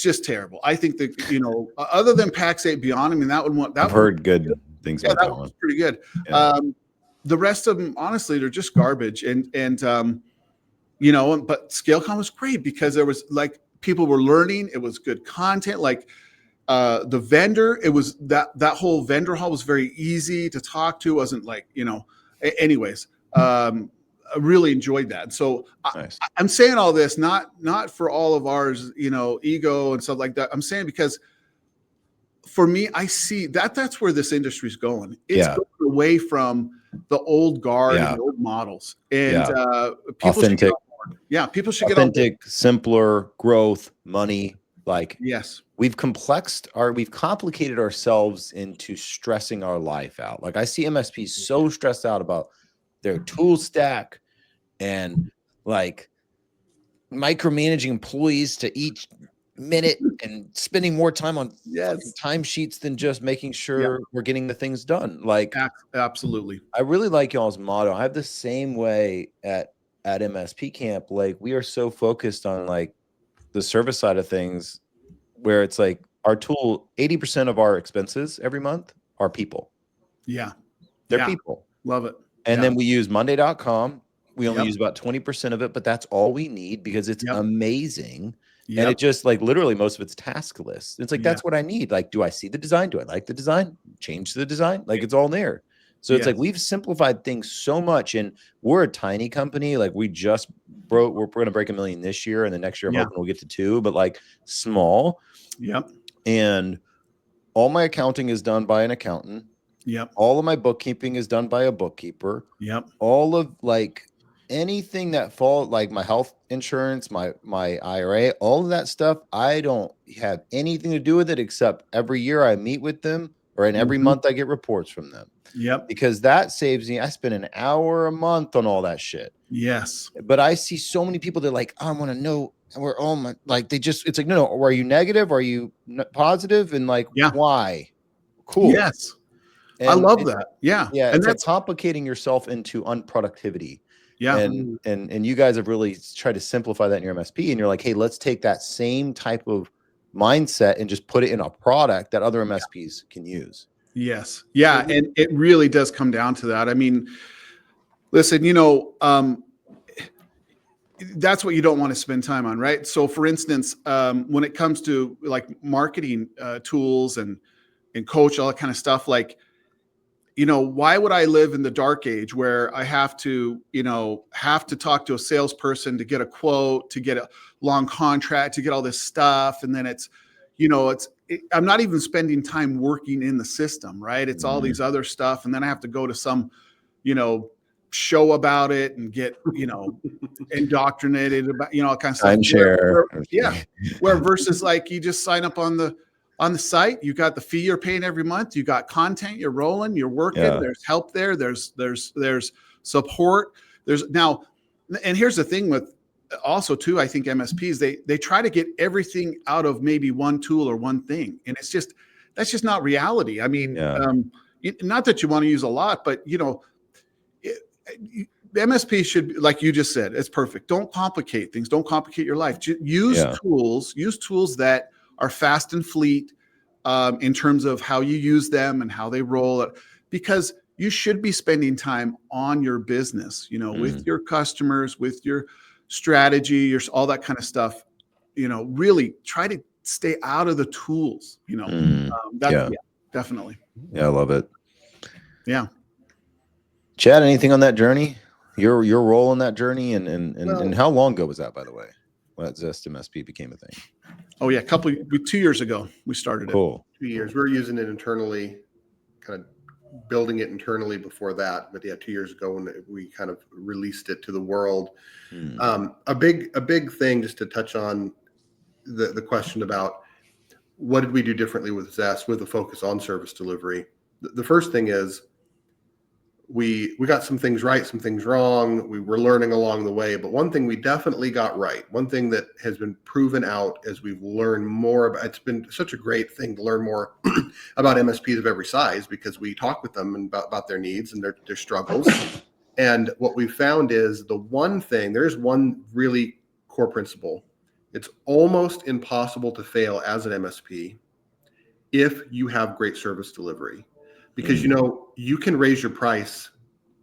just terrible. I think that, you know, other than PAX 8 Beyond, I mean, I've
heard good things about that
one.
one.
Pretty good. The rest of them, honestly, they're just garbage. And you know, but ScaleCon was great because there was like people were learning. It was good content. Like the vendor, it was that whole vendor hall was very easy to talk to. It wasn't like, you know, anyways. I really enjoyed that. So nice. I'm saying all this not for all of ours, you know, ego and stuff like that. I'm saying because for me, I see that's where this industry is going. It's going away from the old guard and the old models. And people
authentic,
people should
get authentic, simpler growth, money. Like we've complicated ourselves into stressing our life out. Like I see MSPs so stressed out about their tool stack and like micromanaging employees to each minute and spending more time on timesheets than just making sure we're getting the things done. Like
absolutely.
I really like y'all's motto. I have the same way at MSP camp. Like we are so focused on like the service side of things where it's like our tool, 80% of our expenses every month are people. They're people.
Love it.
And then we use Monday.com. We only use about 20% of it, but that's all we need because it's amazing. And it just like literally most of it's task lists. It's like, that's what I need. Like, do I see the design? Do I like the design? Change the design? Like it's all there. So it's like, we've simplified things so much, and we're a tiny company. Like we're going to break 1 million this year, and the next year I'm hoping we'll get to 2, but like small. And all my accounting is done by an accountant. All of my bookkeeping is done by a bookkeeper. All of like anything that falls, like my health insurance, my IRA, all of that stuff, I don't have anything to do with it except every year I meet with them, or in every month I get reports from them. Because that saves me. I spend an hour a month on all that shit. But I see so many people that like, I want to know where all my, like they just, it's like, no, are you negative? Are you positive? And like, why? Cool. And,
I love that.
And it's like complicating yourself into unproductivity. And you guys have really tried to simplify that in your MSP, and you're like, hey, let's take that same type of mindset and just put it in a product that other MSPs can use.
And it really does come down to that. I mean, listen, you know, that's what you don't want to spend time on, right? So for instance, when it comes to like marketing tools and coach, all that kind of stuff, like, you know, why would I live in the dark age where I have to talk to a salesperson to get a quote, to get a long contract, to get all this stuff. And then it's, you know, I'm not even spending time working in the system, right? It's all these other stuff. And then I have to go to some, you know, show about it and get, you know, indoctrinated about, you know, all kind of stuff. Where versus like you just sign up on the site, you got the fee you're paying every month, you got content, you're rolling, you're working, there's help there, there's support. There's now, and here's the thing with also too, I think MSPs, they try to get everything out of maybe one tool or one thing. And that's just not reality. I mean, not that you want to use a lot, but the MSP should, like you just said, it's perfect. Don't complicate things. Don't complicate your life. Use tools that are fast and fleet in terms of how you use them and how they roll it, because you should be spending time on your business, with your customers, with your strategy, all that kind of stuff. Really try to stay out of the tools, definitely.
Yeah, I love it.
Yeah.
Chad, anything on that journey? Your role in that journey, and how long ago was that, by the way? When ZEST MSP became a thing?
Oh yeah, 2 years ago we started it.
Cool.
2 years. We were using it internally, kind of building it internally before that. But yeah, 2 years ago when we kind of released it to the world. A big thing, just to touch on the question about what did we do differently with ZEST with a focus on service delivery. The first thing is we got some things right, some things wrong. We were learning along the way, but one thing we definitely got right, one thing that has been proven out as we've learned more about, it's been such a great thing to learn more about MSPs of every size, because we talk with them about their needs and their struggles. And what we found is there's one really core principle. It's almost impossible to fail as an MSP if you have great service delivery. Because you can raise your price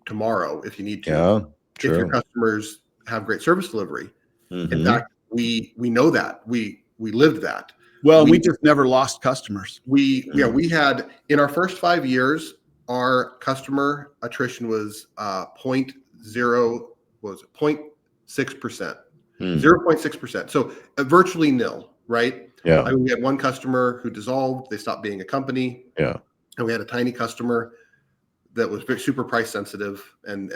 tomorrow if you need to. If your customers have great service delivery. In fact, we know that. We lived that.
Well, we just never lost customers.
We had, in our first 5 years, our customer attrition was 0.6%. 0.6%. So virtually nil, right?
Yeah.
I mean, we had one customer who dissolved. They stopped being a company.
Yeah.
And we had a tiny customer that was super price sensitive, and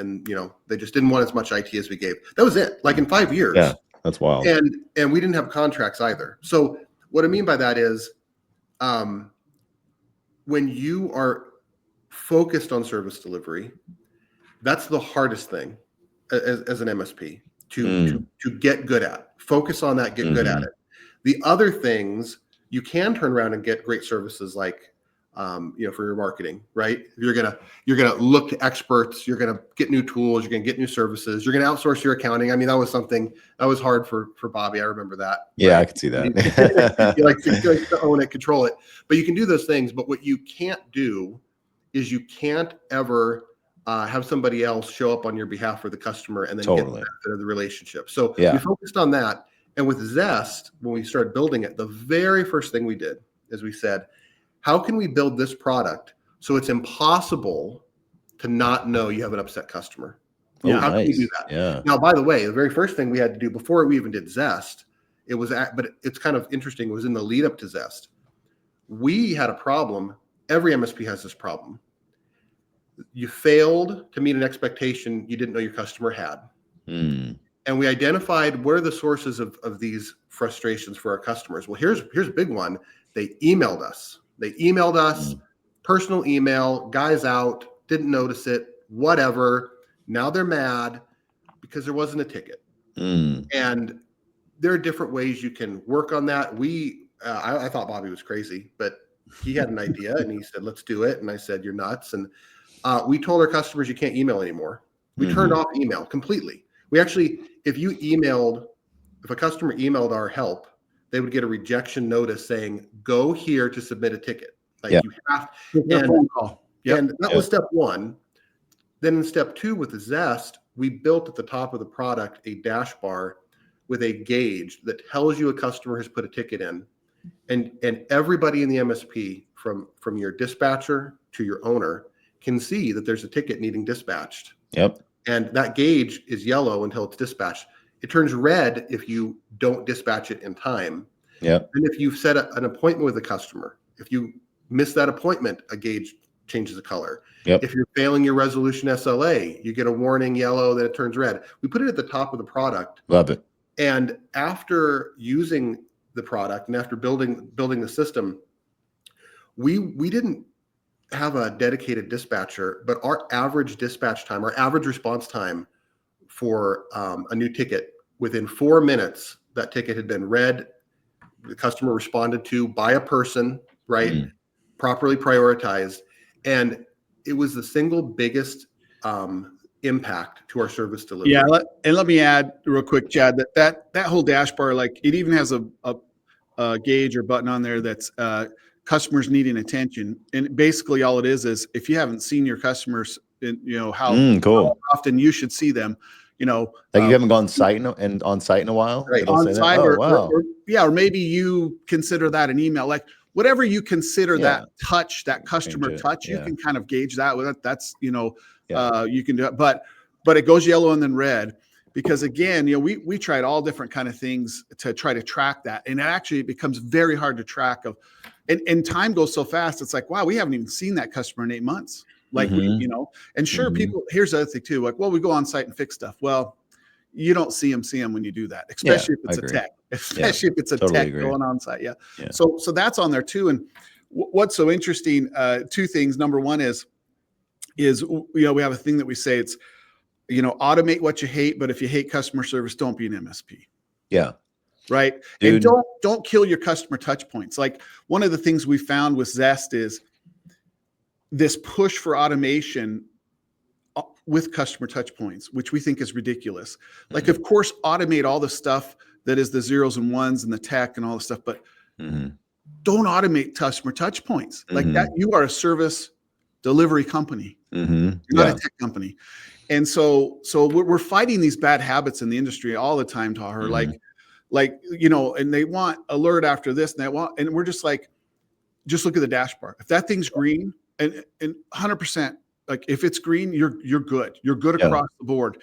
they just didn't want as much IT as we gave. That was it. Like in 5 years.
Yeah, that's wild.
And we didn't have contracts either. So what I mean by that is, when you are focused on service delivery, that's the hardest thing as an MSP to get good at. Focus on that, get good at it. The other things you can turn around and get great services like, for your marketing, right? You're gonna look to experts. You're gonna get new tools. You're gonna get new services. You're gonna outsource your accounting. I mean, that was something that was hard for Bobby. I remember that.
Yeah,
right?
I could see that.
you like to own it, control it, but you can do those things. But what you can't do is you can't ever have somebody else show up on your behalf for the customer and then get the benefit of the relationship. So we focused on that. And with ZEST, when we started building it, the very first thing we did is we said, how can we build this product so it's impossible to not know you have an upset customer? How can we do that?
Yeah.
Now, by the way, the very first thing we had to do before we even did ZEST, but it's kind of interesting. It was in the lead up to ZEST. We had a problem. Every MSP has this problem. You failed to meet an expectation you didn't know your customer had. And we identified what are the sources of these frustrations for our customers. Well, here's a big one. They emailed us. Personal email, guys out, didn't notice it, whatever. Now they're mad because there wasn't a ticket. And there are different ways you can work on that. I thought Bobby was crazy, but he had an idea and he said, let's do it. And I said, you're nuts. And we told our customers you can't email anymore. We turned off email completely. We actually, if a customer emailed our help, they would get a rejection notice saying, go here to submit a ticket. Like you have
phone call.
And that was step one. Then in step two with the ZEST, we built at the top of the product a dash bar with a gauge that tells you a customer has put a ticket in. And everybody in the MSP, from your dispatcher to your owner, can see that there's a ticket needing dispatched.
Yep. And
that gauge is yellow until it's dispatched. It turns red if you don't dispatch it in time.
Yep.
And if you've set an appointment with a customer, if you miss that appointment, a gauge changes the color.
Yep.
If you're failing your resolution SLA, you get a warning yellow, then it turns red. We put it at the top of the product.
Love it.
And after using the product and after building the system, we didn't have a dedicated dispatcher, but our average dispatch time, our average response time for a new ticket, within 4 minutes, that ticket had been read, the customer responded to by a person, right? Properly prioritized. And it was the single biggest impact to our service delivery.
Yeah, let me add real quick, Chad, that whole dash bar, like it even has a gauge or button on there that's customers needing attention, and basically all it is if you haven't seen your customers, how often you should see them,
like you haven't gone on site in a while,
right?
On site,
wow.
or maybe you consider that an email, like whatever you consider that touch, that customer touch, you can kind of gauge that with it. That's you can do it, but it goes yellow and then red. Because again, we tried all different kind of things to try to track that, and actually it becomes very hard to track and time goes so fast. It's like, wow, we haven't even seen that customer in 8 months. Like and sure, people. Here's the other thing too. Like, well, we go on site and fix stuff. Well, you don't see them when you do that, especially if it's a tech. Especially if it's a totally tech going on site. Yeah. So that's on there too. And what's so interesting? Two things. Number one is we have a thing that we say, it's automate what you hate, but if you hate customer service, don't be an MSP.
Yeah.
Right. Dude. And don't kill your customer touch points. Like one of the things we found with ZEST is this push for automation with customer touch points, which we think is ridiculous. Like, of course, automate all the stuff that is the zeros and ones and the tech and all the stuff, but don't automate customer touch points like that. You are a service delivery company. You're not a tech company. And so we're fighting these bad habits in the industry all the time, Taher. And they want alert after this, and we're just like, just look at the dash bar. If that thing's green and 100%, like if it's green, you're good. You're good across the board.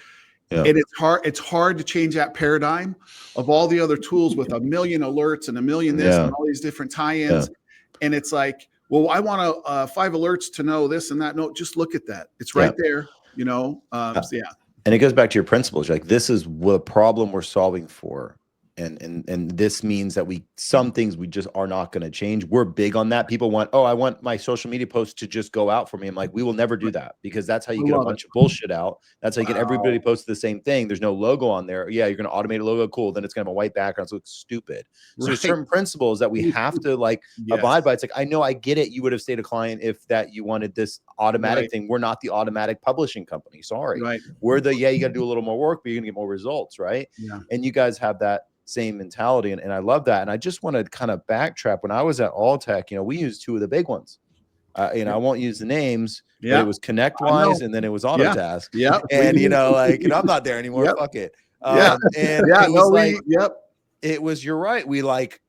Yeah. And it's hard to change that paradigm of all the other tools with 1 million alerts and 1 million this and all these different tie-ins. Yeah. And it's like, well, I want 5 alerts to know this and that. No, just look at that. It's right there.
And it goes back to your principles. You're like, this is the problem we're solving for. And this means that some things we just are not going to change. We're big on that. People want, I want my social media posts to just go out for me. I'm like, we will never do that, because that's how you get a bunch of bullshit out. That's how you get everybody posted the same thing. There's no logo on there. Yeah, you're going to automate a logo. Cool. Then it's going to have a white background. So it looks stupid. So there's certain principles that we have to abide by. It's like, I get it. You would have stayed a client if you wanted this automatic thing. We're not the automatic publishing company. Sorry. Right. We're you got to do a little more work, but you're going to get more results. Right. Yeah. And you guys have that same mentality, and I love that. And I just want to kind of backtrack. When I was at Alltech, we used 2 of the big ones. I won't use the names, but it was ConnectWise and then it was Autotask.
Yeah.
And and I'm not there anymore. Fuck it. It was, you're right.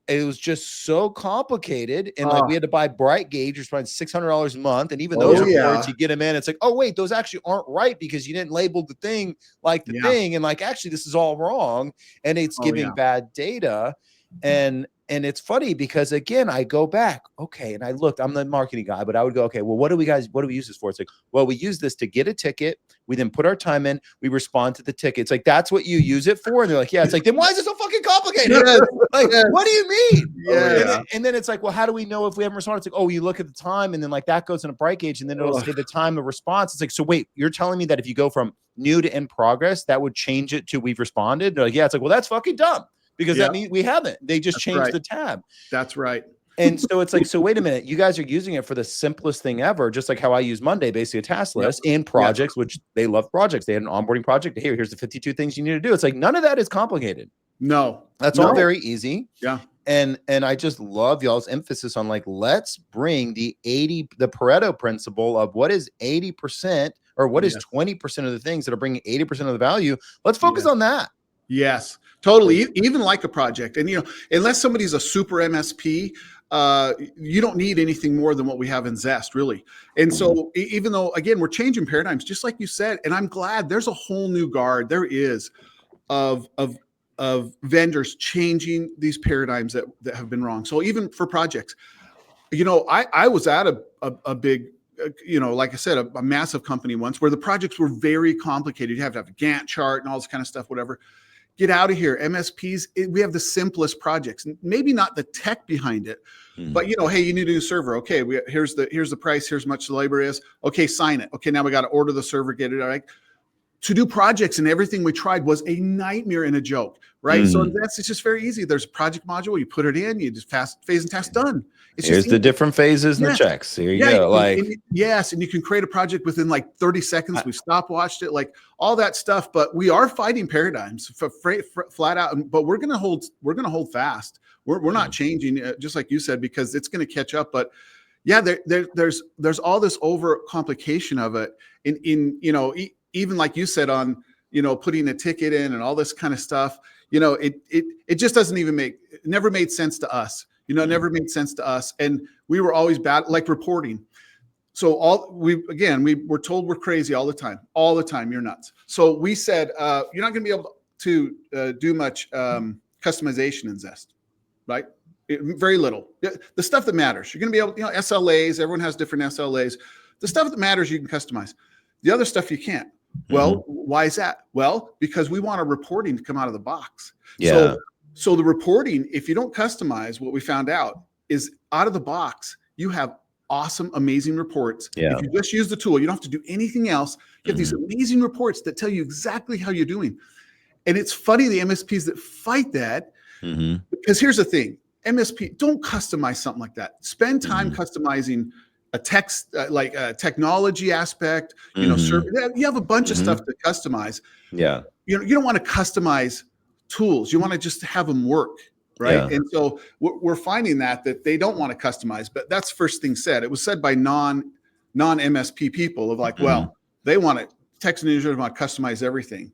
It was just so complicated. And we had to buy Bright Gauge, which was $600 a month. And even those reports, you get them in, it's like, oh, wait, those actually aren't right because you didn't label the thing like the thing. And actually this is all wrong. And it's giving bad data. And it's funny because, again, I go back, and I looked, I'm the marketing guy, but I would go, well, what do we use this for? It's like, well, we use this to get a ticket. We then put our time in, we respond to the ticket. It's like, that's what you use it for? And they're like, yeah. It's like, then why is it so fucking complicated? What do you mean? Yeah. And then it's like, well, how do we know if we haven't responded? It's like, you look at the time, and then that goes in a Bright Gauge, and then it'll say the time of response. It's like, so wait, you're telling me that if you go from new to in progress, that would change it to we've responded? They're like, yeah. It's like, well, that's fucking dumb. Because that means we haven't. They just changed the tab.
That's right.
And so it's like, so wait a minute, you guys are using it for the simplest thing ever, just like how I use Monday, basically a task list in projects, which they love projects. They had an onboarding project. Here's the 52 things you need to do. It's like, none of that is complicated.
No.
That's all very easy.
Yeah.
And I just love y'all's emphasis on let's bring the Pareto principle of what is 80% or what is 20% of the things that are bringing 80% of the value. Let's focus on that.
Yes, totally. Even like a project. And, unless somebody's a super MSP, you don't need anything more than what we have in ZEST, really. And so even though, again, we're changing paradigms, just like you said, and I'm glad there's a whole new guard there is of vendors changing these paradigms that have been wrong. So even for projects, I was at a big, like I said, a massive company once where the projects were very complicated. You have to have a Gantt chart and all this kind of stuff, whatever. Get out of here. MSPs, we have the simplest projects, maybe not the tech behind it, but hey, you need a new server. Okay, here's the price. Here's how much the labor is. Okay, sign it. Okay, now we got to order the server, get it. All right. to do projects and everything we tried was a nightmare and a joke, right? So it's just very easy. There's a project module, you put it in, you just phase and task done. It's
Here's the different phases and the checks. Here you go.
Yes, and you can create a project within like 30 seconds. We've stopwatched it, like all that stuff. But we are fighting paradigms flat out. But we're gonna hold fast. We're not changing, just like you said, because it's gonna catch up. But yeah, there's all this over complication of it. In even like you said on putting a ticket in and all this kind of stuff. It just doesn't even it never made sense to us. It never made sense to us. And we were always bad, like reporting. So we were told we're crazy all the time. You're nuts. So we said, you're not going to be able to do much customization in Zest, right? Very little. The stuff that matters, you're going to be able, SLAs, everyone has different SLAs. The stuff that matters, you can customize. The other stuff you can't. Well, why is that? Well, because we want our reporting to come out of the box.
Yeah.
So the reporting, if you don't customize, what we found out is out of the box, you have awesome, amazing reports.
Yeah.
If you just use the tool, you don't have to do anything else. You have these amazing reports that tell you exactly how you're doing. And it's funny, the MSPs that fight that, because here's the thing, MSP, don't customize something like that. Spend time customizing a text, like a technology aspect, you have a bunch of stuff to customize.
Yeah.
You don't want to customize tools. You want to just have them work, right? Yeah. And so we're finding that they don't want to customize, but that's first thing said. It was said by non-MSP people of like, well, they want to, text and engineers want to customize everything.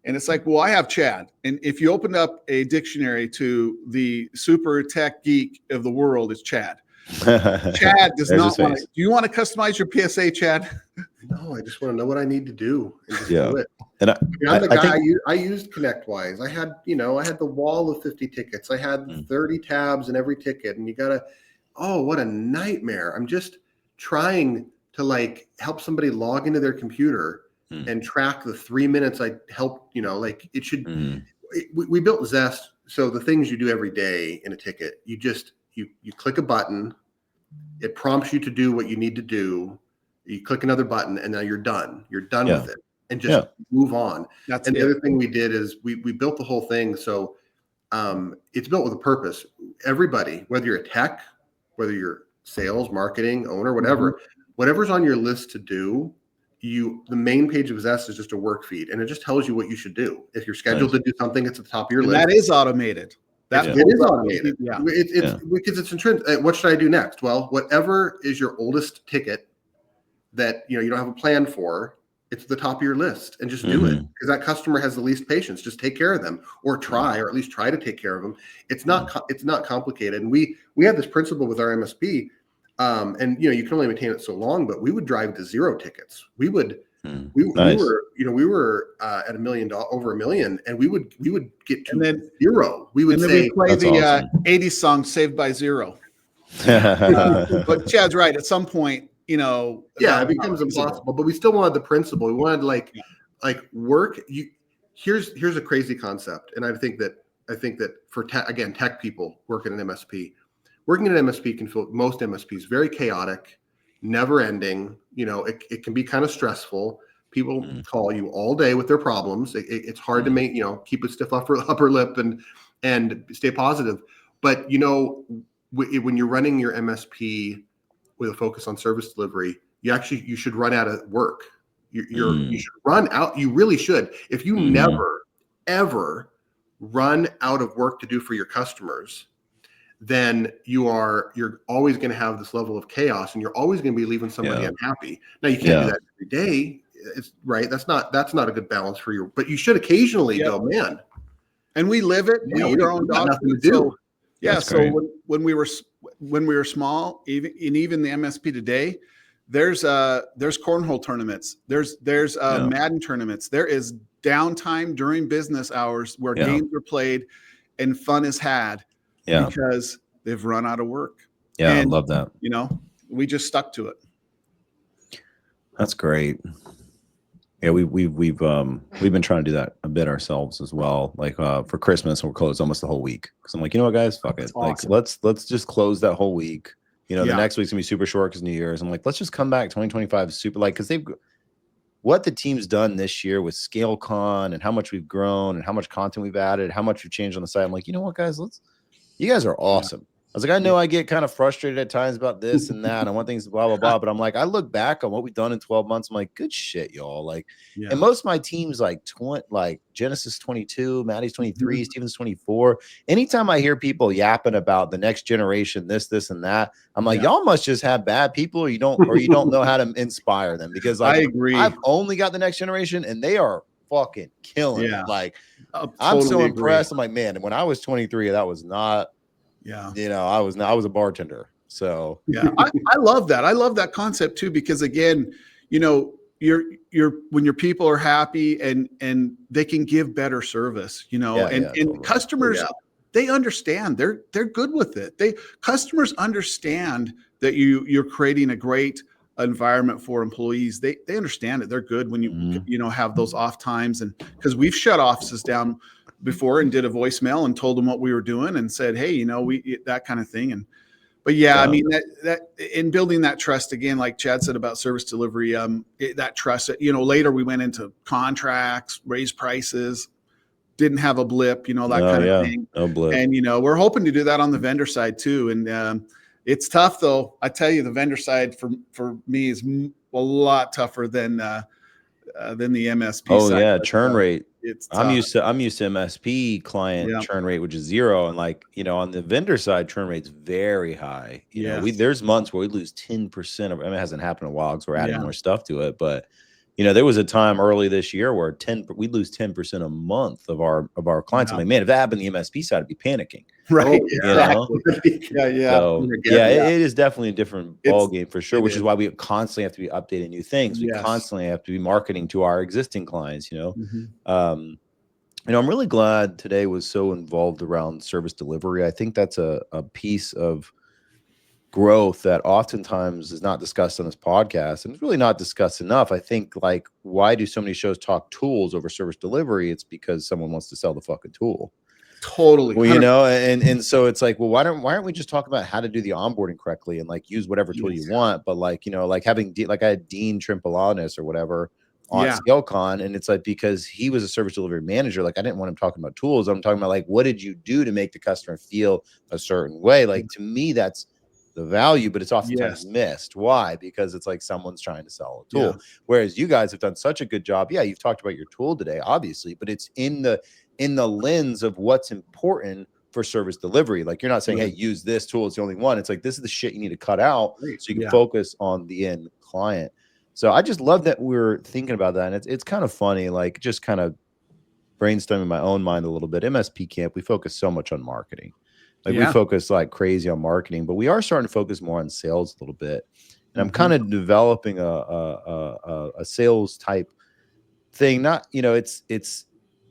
And it's like, well, I have Chad. And if you open up a dictionary to the super tech geek of the world, it's Chad. Chad does not want to. Do you want to customize your PSA, Chad?
No, I just want to know what I need to do and just do it.
And
I'm the guy. I used ConnectWise. I had, I had the wall of 50 tickets. I had 30 tabs in every ticket, and you gotta. Oh, what a nightmare! I'm just trying to help somebody log into their computer and track the 3 minutes I helped. It should. We built Zest, so the things you do every day in a ticket, you click a button, it prompts you to do what you need to do. You click another button, and now you're done. You're done with it, and just move on. The other thing we did is we built the whole thing. So it's built with a purpose. Everybody, whether you're a tech, whether you're sales, marketing, owner, whatever's on your list to do, the main page of Zest is just a work feed, and it just tells you what you should do. If you're scheduled to do something, it's at the top of your list.
That is automated.
It is automated. Yeah. It's because it's intrinsic. What should I do next? Well, whatever is your oldest ticket that you don't have a plan for, it's at the top of your list, and just do it, because that customer has the least patience. Just take care of them, or at least try to take care of them. It's not complicated. And we had this principle with our MSP, and you can only maintain it so long, but we would drive to 0 tickets. We would. We were at $1 million, over $1 million, and we would get to 0. We would say,
play the 80s song "Saved by Zero." But Chad's right. At some point,
it becomes impossible. But we still wanted the principle. We wanted work. Here's a crazy concept, and I think that for tech people working at an MSP, can feel, most MSPs, very chaotic, never ending. It can be kind of stressful. People call you all day with their problems. It's hard to make, keep a stiff upper lip and stay positive. But when you're running your MSP with a focus on service delivery, you should run out of work. You should run out. You really should. If you never ever run out of work to do for your customers, then you're always going to have this level of chaos, and you're always going to be leaving somebody unhappy. Now, you can't do that every day. It's right. That's not a good balance for you, but you should occasionally go, man.
And we live it. We eat our own dog
nothing
food.
to do.
So when we were small, even the MSP today, there's cornhole tournaments. There's Madden tournaments. There is downtime during business hours where games are played and fun is had. Because they've run out of work.
Yeah, and, I love that.
We just stuck to it.
That's great. Yeah, we've been trying to do that a bit ourselves as well. Like for Christmas, we're closed almost the whole week. Because I'm like, you know what, guys, fuck it. Awesome. Like let's just close that whole week. The next week's gonna be super short because New Year's. I'm like, let's just come back 2025 super, because what the team's done this year with ScaleCon and how much we've grown and how much content we've added, how much we've changed on the site. I'm like, you know what, guys, you guys are awesome. I was like, I know I get kind of frustrated at times about this and that. And I want things blah, blah, blah. But I'm like, I look back on what we've done in 12 months. I'm like, good shit, y'all. Like, and most of my teams, like Genesis 22, Maddie's 23, Steven's 24. Anytime I hear people yapping about the next generation, this, and that, I'm like, y'all must just have bad people, or you don't know how to inspire them. Because like, I agree. I've only got the next generation and they are fucking killing it. Like, I'm so impressed. I'm like, man, when I was 23, that was not. You know, I was a bartender. So
I love that. I love that concept too, because again, you know, when your people are happy and they can give better service, you know, and customers, they understand, they're good with it. Customers understand that you're creating a great environment for employees. They understand it. They're good when you know, have those off times, and because we've shut offices down before and did a voicemail and told them what we were doing and said, hey, you know, that kind of thing. But I mean, that in building that trust, again, like Chad said about service delivery, that trust, you know, later we went into contracts, raised prices, didn't have a blip, you know, that kind of thing.
No blip.
And, you know, we're hoping to do that on the vendor side too. And it's tough though. I tell you, the vendor side for me is a lot tougher than the MSP side.
Yeah, churn rate. I'm used to MSP client churn rate, which is 0, and like, you know, on the vendor side, churn rate's very high. You know, there's months where we lose 10% of. I mean, it hasn't happened in a while because we're adding more stuff to it, but you know, there was a time early this year where we lose 10% a month of our clients. I'm like, man, if that happened on the MSP side, I'd be panicking.
Right.
So, it is definitely a different ball game for sure, which is why we constantly have to be updating new things. We constantly have to be marketing to our existing clients, you know. You know, I'm really glad today was so involved around service delivery. I think that's a piece of growth that oftentimes is not discussed on this podcast, and it's really not discussed enough. I think, like, why do so many shows talk tools over service delivery? It's because someone wants to sell the fucking tool.
Totally.
Well, you know, and so it's like, well, why aren't we just talking about how to do the onboarding correctly and like use whatever tool you want? But like, you know, like having I had Dean Trimpolanis or whatever on ScaleCon, and it's like, because he was a service delivery manager, like I didn't want him talking about tools. I'm talking about like, what did you do to make the customer feel a certain way? Like, to me, that's the value, but it's oftentimes missed. Why? Because it's like someone's trying to sell a tool. Whereas you guys have done such a good job. Yeah, you've talked about your tool today, obviously, but it's in the lens of what's important for service delivery. Like, you're not saying, hey, use this tool, it's the only one. It's like, this is the shit you need to cut out so you can focus on the end client. So I just love that we're thinking about that. And it's kind of funny, like just kind of brainstorming my own mind a little bit. MSP Camp, we focus so much on marketing. Like we focus like crazy on marketing, but we are starting to focus more on sales a little bit. And I'm kind of developing a sales type thing. Not, you know, it's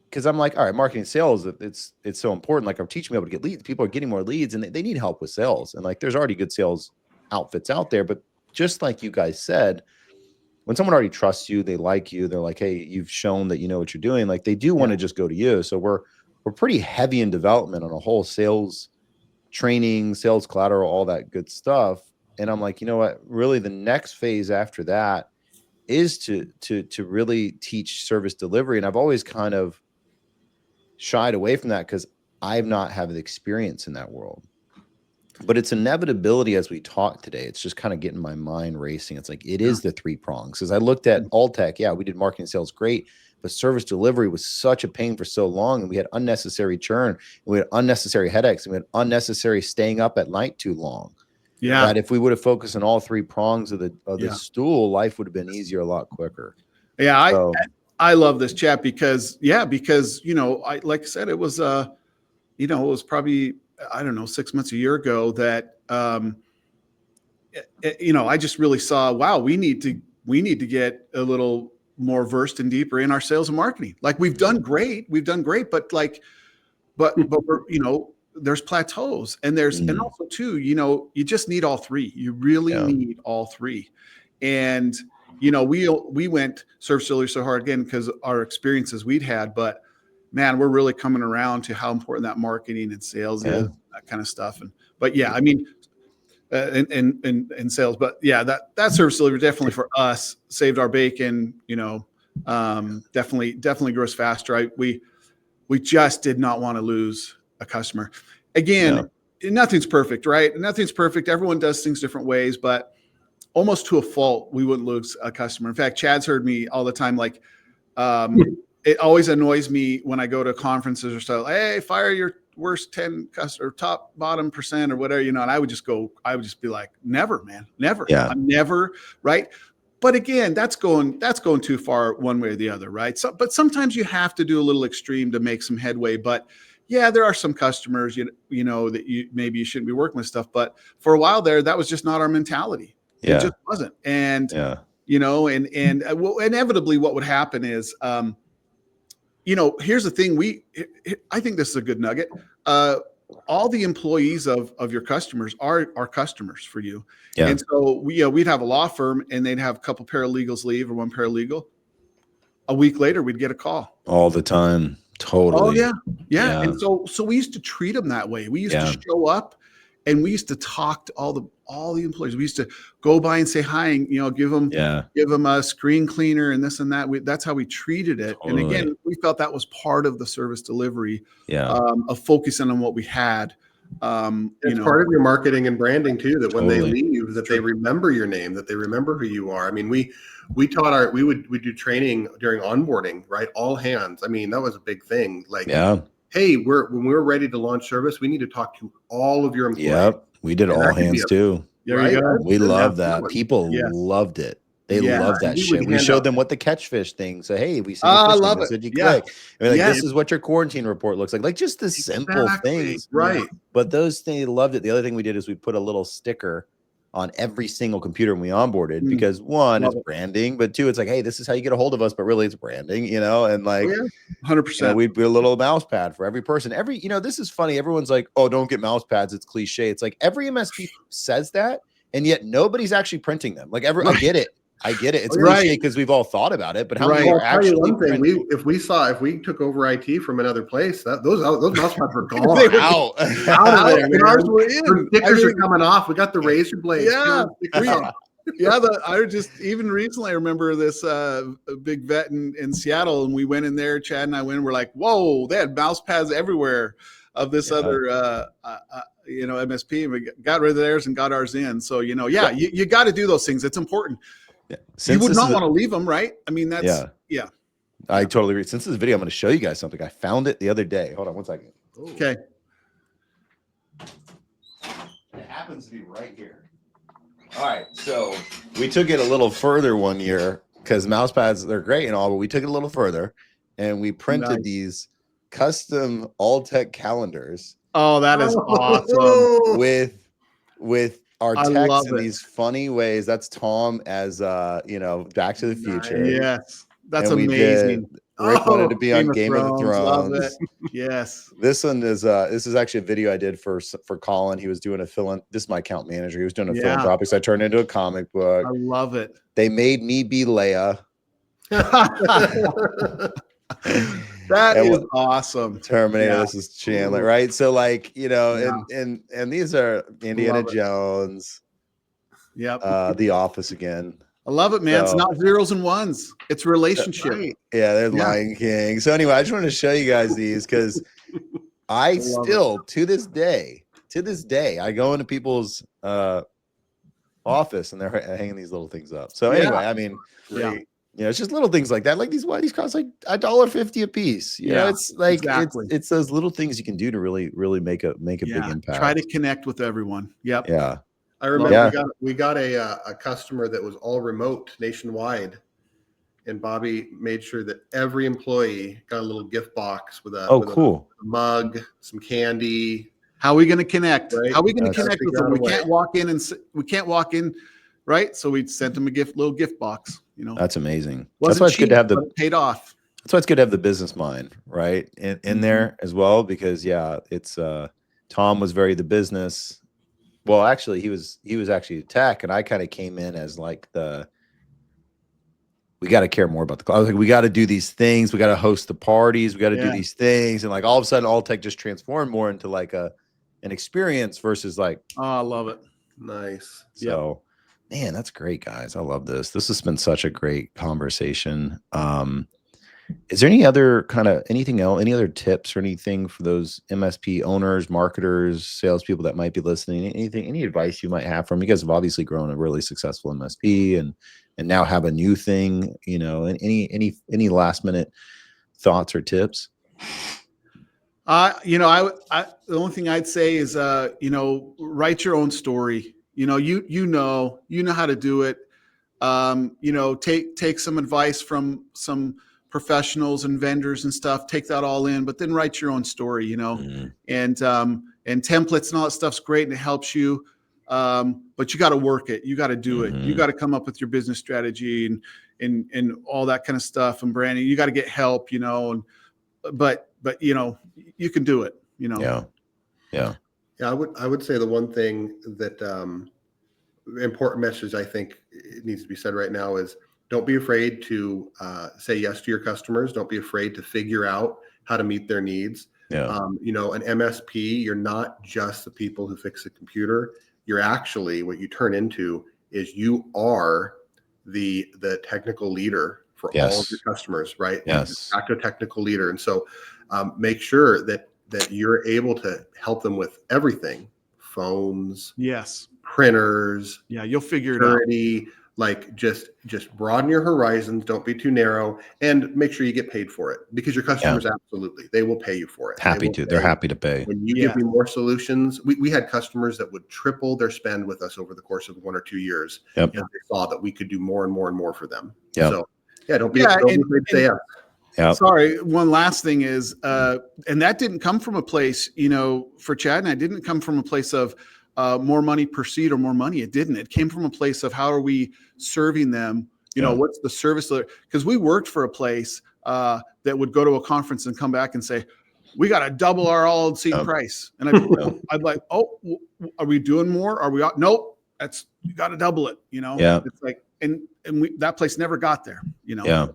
because I'm like, all right, marketing sales, it's so important. Like, I'm teaching people to get leads. People are getting more leads and they need help with sales. And like, there's already good sales outfits out there. But just like you guys said, when someone already trusts you, they like you, they're like, hey, you've shown that you know what you're doing. Like, they do want to just go to you. So we're pretty heavy in development on a whole sales training, sales collateral, all that good stuff. And I'm like, you know what, really the next phase after that is to really teach service delivery. And I've always kind of shied away from that because I've not had the experience in that world. But it's inevitability as we talk today. It's just kind of getting my mind racing. It's like, it is the 3 prongs. As I looked at Alltech, we did marketing sales great, but service delivery was such a pain for so long. And we had unnecessary churn, and we had unnecessary headaches, and we had unnecessary staying up at night too long. That if we would have focused on all 3 prongs of the stool, life would have been easier, a lot quicker.
So, I love this chat because, you know, like I said, it was, you know, it was probably, I don't know, 6 months, a year ago that, you know, I just really saw, wow, we need to get a little more versed and deeper in our sales and marketing. Like, we've done great, but like, but we're, you know, there's plateaus, and there's, and also too, you know, you just need all 3. You really need all 3. And, you know, we went service delivery so hard again because our experiences we'd had, but man, we're really coming around to how important that marketing and sales is, that kind of stuff. But I mean, in sales. But yeah, that service delivery definitely for us saved our bacon. Definitely grew us faster. We just did not want to lose a customer. Again, nothing's perfect, right? Nothing's perfect. Everyone does things different ways, but almost to a fault, we wouldn't lose a customer. In fact, Chad's heard me all the time, like, it always annoys me when I go to conferences or stuff. Hey, fire your worst 10 or top bottom percent or whatever, and I would just be like, never, man, never.
Yeah.
I'm never, right? But again, that's going too far one way or the other, right? So, but sometimes you have to do a little extreme to make some headway. But yeah, there are some customers, that maybe you shouldn't be working with stuff. But for a while there, that was just not our mentality.
Yeah.
It just wasn't. And inevitably, what would happen is, here's the thing. I think this is a good nugget. All the employees of your customers are customers for you. Yeah. And so we'd have a law firm and they'd have a couple paralegals leave or one paralegal. A week later, we'd get a call.
All the time. Totally.
Oh yeah. And so we used to treat them that way. We used to show up and we used to talk to all the employees. We used to go by and say hi and, give them a screen cleaner and this and that. That's how we treated it. Totally. And again, we felt that was part of the service delivery of focusing on what we had.
It's part of your marketing and branding too, that when they leave, that they remember your name, that they remember who you are. I mean, we would do training during onboarding, right? All hands. I mean, that was a big thing. Like, hey, when we're ready to launch service, we need to talk to all of your employees.
Yep. We did all hands too.
Right?
We love that. People loved it. They love that shit. We showed them what the catchfish thing. So, hey, we see the fish. You click. And we're like, this is what your quarantine report looks like. Like just the simple things.
Right.
But those things, they loved it. The other thing we did is we put a little sticker on every single computer when we onboarded, because one, it's branding, but two, it's like, hey, this is how you get a hold of us, but really it's branding, and like
100%.
We'd be a little mouse pad for every person. This is funny. Everyone's like, oh, don't get mouse pads. It's cliche. It's like every MSP says that, and yet nobody's actually printing them. Like I get it. It's cliche because we've all thought about it, but how many are actually printing?
If we took over IT from another place, those mouse pads were gone.
They were out of there.
Ours were in. The stickers are coming off. We got the razor blades.
I just even recently I remember this big vet in Seattle, and we went in there. Chad and I went. And we're like, whoa! They had mouse pads everywhere of this other MSP, and we got rid of theirs and got ours in. So you got to do those things. It's important. Yeah. You would not want to leave them, right? I mean, that's
I totally agree. Since this video, I'm going to show you guys something. I found it the other day. Hold on one second.
Ooh. Okay.
It happens to be right here. All right. So we took it a little further one year because mouse pads, they're great and all, but we took it a little further and we printed these custom all-tech calendars.
Oh, that is awesome.
With our text in these funny ways. That's Tom as Back to the Future.
Yes, that's amazing.
Rick wanted to be on Game of Thrones.
Love it. Yes.
This one is actually a video I did for Colin. He was doing this is my account manager. He was doing a philanthropics. I turned it into a comic book.
I love it.
They made me be Leia.
That is awesome.
Terminator. This is Chandler, right? So like, and these are Indiana Jones.
Yep.
The Office again.
I love it, man. So, it's not zeros and ones. It's relationship.
Yeah, they're Lion King. So anyway, I just wanted to show you guys these because I still to this day, I go into people's office and they're hanging these little things up. So anyway, I mean, it's just little things like that. Like these cost like $1.50 a piece. It's like it's those little things you can do to really make a big impact.
Try to connect with everyone. Yep.
Yeah.
I remember we got a customer that was all remote nationwide, and Bobby made sure that every employee got a little gift box with a mug, some candy.
How are we going to connect? Right? How are we going to connect with them? We can't walk in, right? So we sent them a little gift box.
That's amazing. That's why it's good to have
paid off.
That's why it's good to have the business mind, right, in there as well, because it's Tom was very the business. Well, actually, he was actually tech, and I kind of came in as like we got to care more about I was like, we got to do these things, we got to host the parties, we got to do these things, and like all of a sudden, all tech just transformed more into like an experience versus like.
Oh, I love it.
Nice.
So, man, that's great, guys. I love this. This has been such a great conversation. Is there any other anything else, any other tips or anything for those MSP owners, marketers, salespeople that might be listening? Any advice you might have from you guys have obviously grown a really successful MSP and now have a new thing, and any last minute thoughts or tips?
The only thing I'd say is, write your own story. You know how to do it. Take some advice from some professionals and vendors and stuff, take that all in, but then write your own story, and templates and all that stuff's great and it helps you. But you got to work it. You got to do it. You got to come up with your business strategy and all that kind of stuff and branding. You got to get help, but you can do it,
Yeah.
I would say the one thing that, important message I think it needs to be said right now is don't be afraid to say yes to your customers. Don't be afraid to figure out how to meet their needs.
Yeah.
An MSP, you're not just the people who fix the computer. You're actually, what you turn into is you are the technical leader for all of your customers, right?
Yes.
You're a technical leader. And so make sure that you're able to help them with everything. Phones.
Yes.
Printers.
Yeah, you'll figure it out.
Like just broaden your horizons. Don't be too narrow, and make sure you get paid for it, because your customers absolutely, they will pay you for it.
They're happy to pay.
When you give me more solutions, we had customers that would triple their spend with us over the course of 1 or 2 years.
Yep.
And they saw that we could do more and more and more for them.
Yep.
So don't be afraid to say yes.
Yep.
Sorry, one last thing is, and that didn't come from a place, for Chad and I, didn't come from a place of more money per seat or more money. It didn't. It came from a place of how are we serving them? What's the service? Because we worked for a place that would go to a conference and come back and say, we got to double our all seat price. And I'd like, oh, are we doing more? Are we? Nope. You got to double it.
Yeah.
It's like, and that place never got there.
Yeah.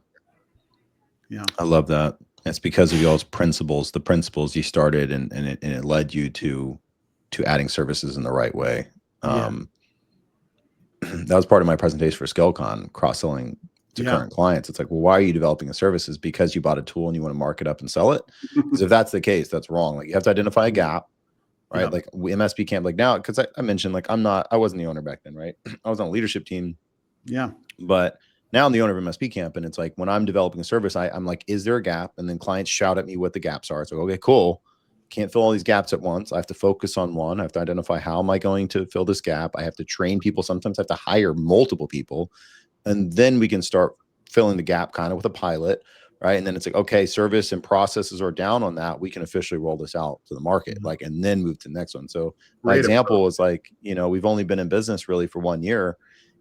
I love that. It's because of y'all's principles, the principles you started, and it led you to adding services in the right way. That was part of my presentation for ScaleCon, cross-selling to current clients. It's like, well, why are you developing a service? Is because you bought a tool and you want to mark it up and sell it? Because if that's the case, that's wrong. Like, you have to identify a gap, right? Like MSP can't, like, now, because I mentioned, like, I wasn't the owner back then, right? I was on a leadership team.
Yeah.
But now I'm the owner of MSP Camp, and it's like, when I'm developing a service, I'm like, is there a gap? And then clients shout at me what the gaps are. It's like, okay, cool. Can't fill all these gaps at once. I have to focus on one. I have to identify, how am I going to fill this gap? I have to train people. Sometimes I have to hire multiple people, and then we can start filling the gap kind of with a pilot, right? And then it's like, okay, service and processes are down on that. We can officially roll this out to the market, and then move to the next one. So my example is like, we've only been in business really for 1 year,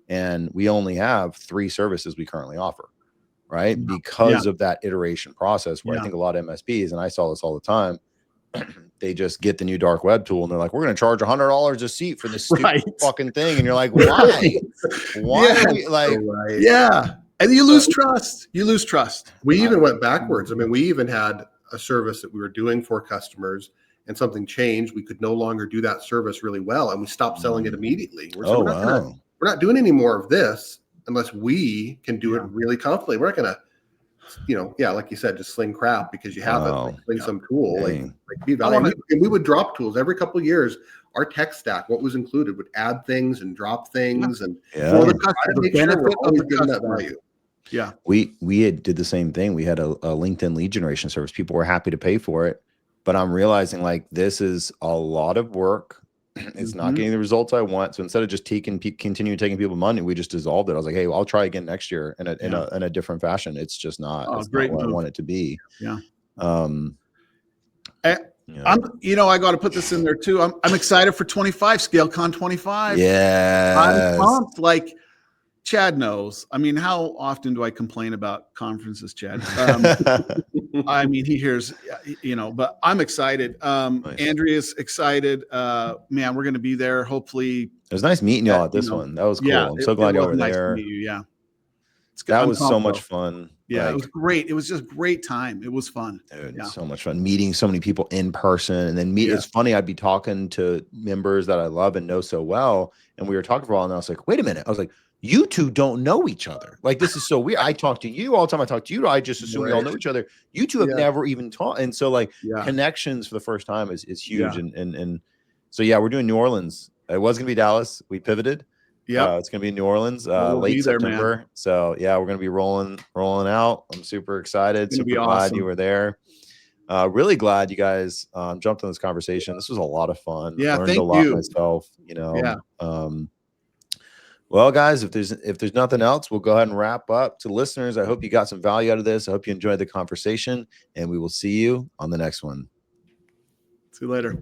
and we only have 3 services we currently offer, right? Because of that iteration process, where I think a lot of MSPs, and I saw this all the time, they just get the new dark web tool and they're like, we're going to charge $100 a seat for this stupid fucking thing. And you're like, why? Are we, like,
and you lose trust.
We even went backwards. I mean, we even had a service that we were doing for customers, and something changed. We could no longer do that service really well, and we stopped selling it immediately. We're not doing any more of this unless we can do it really confidently. We're not going to, like you said, just sling crap because you have it, sling some tool, like be valuable. And we would drop tools every couple of years. Our tech stack, what was included, would add things and drop things, and
for the benefit of the customer.
Value.
Yeah, we did the same thing. We had a LinkedIn lead generation service. People were happy to pay for it, but I'm realizing, like, this is a lot of work. It's not getting the results I want. So instead of just continue taking people money, we just dissolved it. I was like, hey, I'll try again next year in a different fashion. It's just not, it's not what I want it to be.
I got to put this in there too. I'm excited for 25, ScaleCon 25.
Yeah.
I'm pumped. Like, Chad knows. I mean, how often do I complain about conferences, Chad? I mean, he hears, but I'm excited.
Nice.
Andrea's excited. Man, we're going to be there. Hopefully.
It was nice meeting y'all at this one. That was cool. I'm so glad y'all were there.
Nice to meet you. Yeah.
That was so much fun.
Yeah,
like,
it was great. It was just great time. It was fun.
dude,
Yeah.
so much fun meeting so many people in person. And then it's funny, I'd be talking to members that I love and know so well. And we were talking for a while, and I was like, wait a minute. I was like, you two don't know each other. Like, this is so weird. I talk to you all the time. I talk to you. I just assume we all know each other. You two have never even talked. And so like connections for the first time is huge. And so, yeah, we're doing New Orleans. It was going to be Dallas. We pivoted. Yeah, it's gonna be New Orleans, late September. There, so yeah, we're gonna be rolling out. I'm super excited. Super glad you were there. Really glad you guys jumped on this conversation. This was a lot of fun.
Yeah,
learned a lot myself. You know. Well, guys, if there's nothing else, we'll go ahead and wrap up. To listeners, I hope you got some value out of this. I hope you enjoyed the conversation, and we will see you on the next one.
See you later.